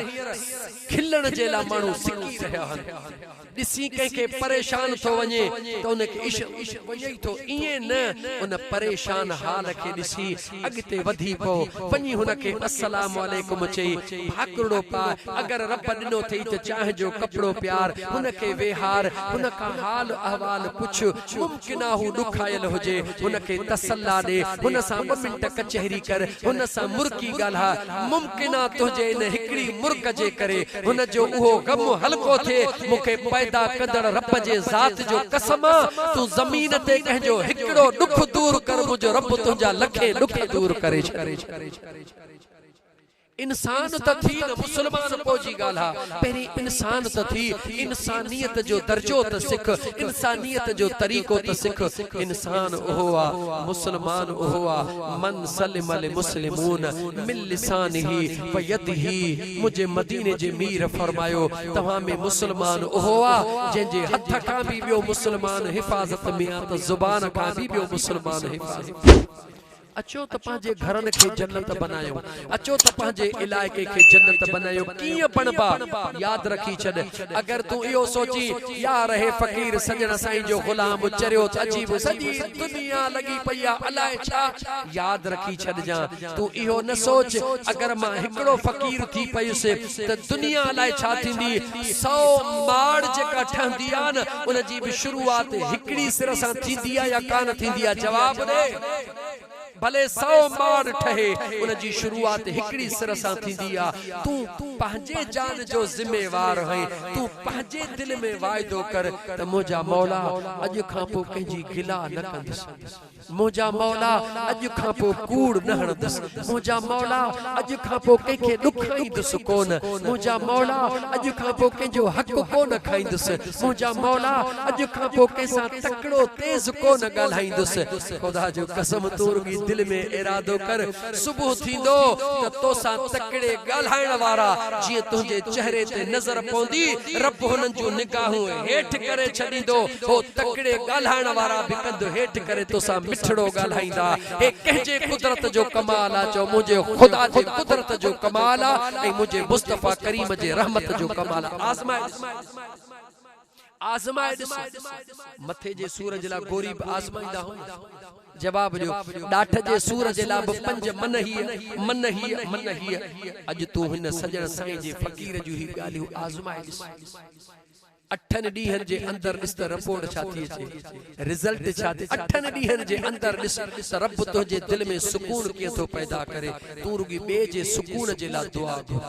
खिलण जे लाइ माण्हू सिकी रहिया आहिनि। ॾिसी कंहिंखे परेशान थो वञे त उनखे इश्क वञे थो, ईअं न उन परेशान हाल खे ॾिसी अॻिते वधी पओ, वञी हुनखे अस्सलाम वालेकुम चई भाकुड़ो पाए। अगरि रब ॾिनो अथई त चांहि जो कपिड़ो प्यार, हुनखे वेहार, हुन खां हाल अहवाल पुछ। मुमकिन आहे हू ॾुखायल हुजे, हुनखे तसल्ला ॾे, हुन सां 2 मिंट कचहरी कर, हुन सां मुर्की ॻाल्हा। मुमकिन आहे तुंहिंजे इन हिकड़ी मुर्क जे करे हुन जो उहो गम हल्को थिए। मूंखे पैदा कंदड़ रब जे ज़ात जो कसम, तू ज़मीन ते कंहिंजो हिकड़ो दुख दूर कर, मुंहिंजो रब तुंहिंजा लखे दुख दूर करे छॾे। इंसान त थी न मुसलमान पोजी ॻाल्हा, पहिरीं इंसान त थी, इंसानियत जो दर्जो त सिख, इंसानियत जो तरीक़ो त सिख। इंसान ओहो आ, मुसलमान ओहो आ, मन सलिमल मुस्लिमून मिन लिसानिही व यदिही। मुझे मदीने जे मीर फरमायो तव्हां में मुसलमान ओहो आ जंहिंजे हथ खां भी ॿियो मुसलमान हिफ़ाज़त में आ, त ज़ुबान खां भी ॿियो मुसलमान हिफ़ाज़त। अचो त पंहिंजे घरनि खे जन्नत बनायो, अचो त पंहिंजे इलाइक़े खे जन्नत बनायो। कीअं बनबा याद रखी छॾ। अगरि तूं इहो सोची यार हे फ़कीर सजण साईं जो गुलाम चरियो त अजीब सॼी दुनिया लॻी पई आहे अलाए छा, याद रखी छॾजां। तूं इहो न सोच अगरि मां हिकिड़ो फ़कीर थी पयुसि त दुनिया अलाए छा थींदी। 100 माड़ जेका ठहंदी आहे न उनजी बि शुरूआत हिकिड़ी सिर सां थींदी आहे या कान थींदी आहे? जवाब ॾे। भले 100 माड़ ठहे, उनजी शुरूआत हिकड़ी सिर सां थींदी आहे। तूं पंहिंजे जान जो ज़िम्मेवार आहीं। तूं पंहिंजे दिल में वाइदो कर त मुंहिंजा मौला अॼु खां पोइ कंहिंजी गिला न कंदुसि, मुंहिंजा मौला अॼु खां पोइ कूड़ न हणंदुसि, मुंहिंजा मौला अॼु खां पोइ कंहिंखे ॾुखाईंदुसि कोन, मुंहिंजा मौला अॼु खां पोइ कंहिंजो हक़ कोन खाईंदुसि, मुंहिंजा मौला अॼु खां पोइ कंहिंसां तकिड़ो तेज़ कोन ॻाल्हाईंदुसि। ख़ुदा जो कसम तूं रुॻी दिल में इरादो कर, सुबुह थींदो त तोसां तकिड़े ॻाल्हाइण वारा जीअं तुंहिंजे चेहरे ते नज़र पवंदी, रब हुननि जूं निगाहूं हेठि करे छॾींदो। हो तकिड़े ॻाल्हाइण वारा बि कंधु हेठि करे तोसां मिठड़ो ॻाल्हाईंदा। हे कंहिंजे कुदरत जो कमाल आहे? चओ मुंहिंजे ख़ुदा जे कुदरत जो कमाल आहे ऐं मुंहिंजे मुस्तफ़ा करीम जे रहमत जो कमाल आहे। आज़माए ॾिस। मथे जे सूर जे लाइ गोरी बि आज़माईंदा हो। जवाब ॾियो। ॾाठ जे सूर जे लाइ बि 5 मन ही। अॼु तूं हिन सजण साईं जे फ़कीर जूं ही ॻाल्हियूं आज़माए ॾिस। 8 ॾींहंनि जे अंदर ॾिस त रिपोर्ट छा थी अचे, रिज़ल्ट छा थी। 8 ॾींहंनि जे अंदर ॾिस त रब तुंहिंजे दिल में सुकून कीअं थो पैदा करे। तूं रुॻी ॿिए जे सुकून जे लाइ दुआ घुर,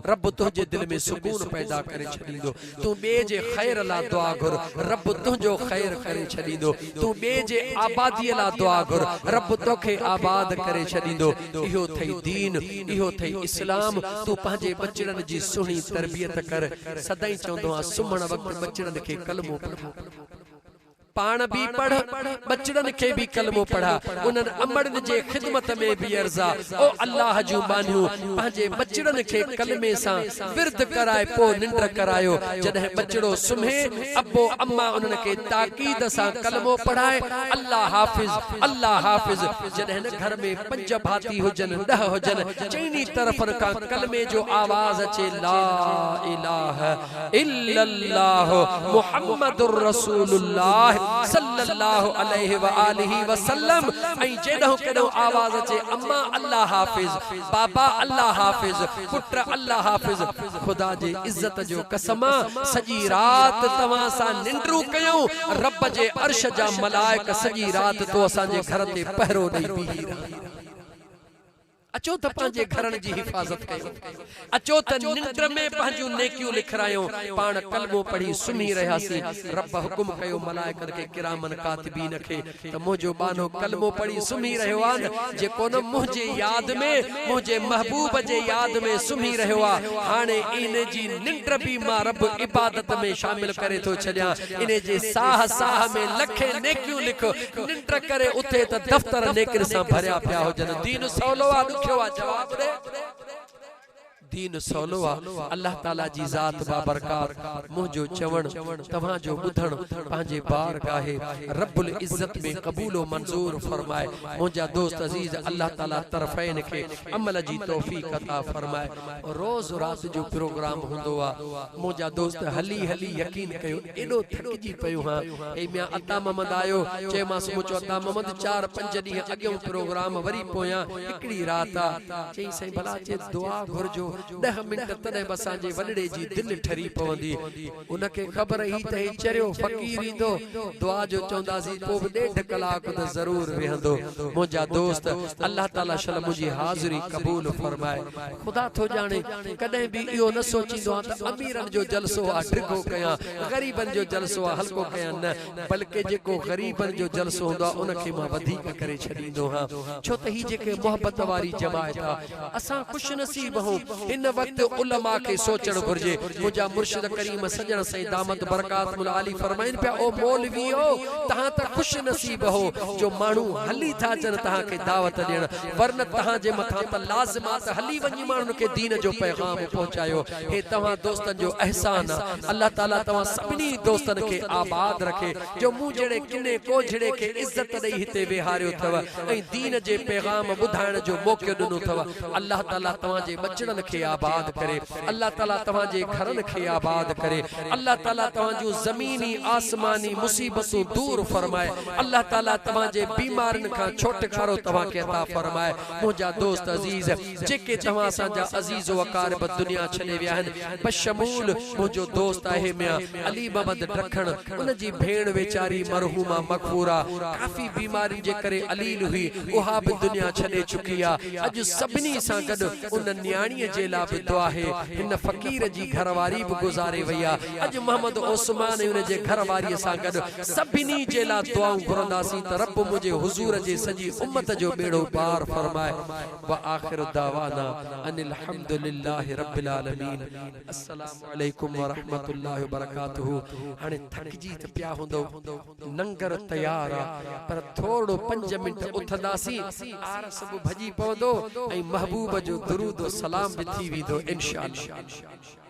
रब तुंहिंजे दिल में सुकून पैदा करे छॾींदो। तूं ॿिए जे ख़ैर लाइ दुआ घुर, रब तुंहिंजो ख़ैर करे छॾींदो। तूं ॿिए जे आबादीअ लाइ दुआ घुर, रब तोखे आबाद करे छॾींदो। इहो अथई दीन, इहो अथई इस्लाम। तूं पंहिंजे बचड़नि जी सुहिणी तरबियत कर। सदाईं चवंदो आहियां सुम्हण वक़्तु बचड़नि खे कलमो पढ़, पाण भी पढ़, बचड़न के भी कलमो पढ़ा। उन्हनि अमड़न जे खिदमत में भी अर्जा ओ अल्लाह जूं बानियूं पंहिंजे बचड़न के कलमे सां विर्द कराए पो निंड करायो। जॾहिं बचड़ो सुम्हे अबो अम्मा उन्हनि के ताकीद सां कलमो पढ़ाए अल्लाह हाफिज। जॾहिं न घर में 5 भाती हुजन 10 हुजन, चईनी तरफन का कलमे जो आवाज अचे ला इलाहा इल्लल्लाह मुहम्मदुर रसूलुल्लाह सल्लल्लाहु अलैहि व आलिहि वसल्लम। ऐं जेॾो केॾो आवाज अचे अम्मा अल्लाह हाफिज, बाबा अल्लाह हाफिज, पुट अल्लाह हाफिज। खुदा जे इज्जत जो कसम सॼी रात तव्हां सां निंड्रू कयूं, रब जे अर्श जा मलाइक सॼी रात तो असांजे घर ते पहरो ॾेई बीही रहिया। अचो त पंहिंजे घरनि जी हिफ़ाज़त कयो, अचो त निंड में पंहिंजूं नेकियूं लिखरायूं। पाण कलमो पढ़ी सुम्ही रहियासीं, रब हुकुम कयो मलाइकनि खे किरामन कातिबीन खे त मुंहिंजो बानो कलमो पढ़ी सुम्ही रहियो आहे न, जेको न मुंहिंजे यादि में, मुंहिंजे महबूब जे यादि में सुम्ही रहियो आहे। हाणे इन जी निंड बि मां रब इबादत में शामिल करे थो छॾियां। इन जे साह साह में लखे नेकियूं लिखो, निंड करे उथे त दफ़्तर नेकिन सां भरिया पिया हुजनि। दीन सवलो आहे, ॾुखियो आहे? जवाब दे। दीन सवलो आहे। अल्लाह ताला जी ज़ात बाबरकात मुंहिंजो चवण तव्हांजो ॿुधण पंहिंजे बारगाहे रब्बुल इज़्ज़त में क़बूल मंज़ूर फरमाए। मुंहिंजा दोस्त अज़ीज़, अल्लाह ताला तरफ़ैन खे अमल जी तौफ़ीक़ अता फरमाए। रोज़ रात जो प्रोग्राम हूंदो आहे। मुंहिंजा दोस्त हली हली यकीन कयो एॾो थकिजी पियो हां। ऐं मियां अता मोहम्मद आयो, चयोमांसि मुंहिंजो अता मोहम्मद 4-5 ॾींहं अॻियों प्रोग्राम वरी पोयां हिकिड़ी रात आहे। चई साईं भला चे दुआ घुरजो 10 मिंट, तॾहिं बि असांजे वॾड़े जी दिलि ठरी पवंदी। उनखे ख़बर ही त ही चरियो फ़क़ीर ईंदो, दुआ जो चवंदासीं पोइ बि 1.5 कलाक त ज़रूर वेहंदो। मुंहिंजा दोस्त, अल्लाह ताला शल मुंहिंजी हाज़िरी क़बूल फरमाए। ख़ुदा थो ॼाणे कॾहिं बि इहो न सोचींदो आहे त अमीरनि जो जलसो आहे ढिघो कयां, ग़रीबनि जो जलसो आहे हल्को कयां, न बल्कि जेको ग़रीबनि जो जलसो हूंदो आहे उनखे मां वधीक करे छॾींदो आहियां। छो त ही जेके मोहबत वारी जमायत आहे, असां ख़ुशि नसीब आहियूं। इन वक्त उलमा के सोचण घुर्जे। मुंहिंजा मुर्शिद करीम सजण साईं दामत बरकातुल आली फरमाइनि पिया, ओ मौलवियो तहां त खुश नसीब हो जो माण्हू हली था अचनि तहां खे दावत ॾियण, वरन तहां जे मथां त लाज़िमात हली वञी माण्हुनि खे दीन जो पैगाम पहुचायो। हे तव्हां दोस्तनि जो अहसान आहे। अल्लाह ताला तव्हां सभिनी दोस्तनि खे आबाद रखे जो मूं जहिड़े किने कोझड़े खे इज़त ॾेई हिते वेहारियो अथव ऐं दीन जे पैगाम ॿुधाइण जो मौक़ो ॾिनो अथव। अल्लाह ताला तव्हां जे बचड़नि खे आबाद करे, अल्लाह ताला तव्हांजे घरनि खे आबाद करे, अल्लाह ताला तव्हांजूं ज़मीनी आसमानी मुसीबतूं दूर फरमाए, अल्लाह ताला तव्हांजे बीमारनि खां छुटकारो तव्हांखे अता फरमाए। मुंहिंजा दोस्त अज़ीज़, जेके तव्हां असांजा अज़ीज़ व अक़ारिब दुनिया छॾे विया आहिनि, बशमूल मुंहिंजो दोस्त आहे मियां अली मोहम्मद ॾखण, उन जी भेण वेचारी मरहूमा मग़फ़ूरा काफ़ी बीमारी जे करे अलील हुई, उहा बि दुनिया छॾे चुकी आहे। अॼु सभिनी सां गॾु उन न्याणीअ जे लाइ बि दुआ है। हिन फ़क़ीर जी घरवारी भी गुज़ारे वई आहे। अॼु मोहम्मद उस्मान ऐं उन जे घरवारीअ सां गॾु सभिनी जे लाइ दुआऊं घुरंदासीं त रब मुंहिंजे हुज़ूर जे सॼी उम्मत जो बेड़ो पार फरमाए। व आख़िर दावाना अनिल हम्दुलिल्लाहि रब्बिल आलमीन। अस्सलामु अलैकुम व रहमतुल्लाहि व बरकातुहू। हाणे थकिजी त पिया हूंदो, लंगर तयार आहे, पर थोड़ो 5 मिंट उथंदासीं, आरस बि भॼी पवंदो ऐं महबूब जो दुरूद सलाम भी थी वेंदो इंशाअल्लाह।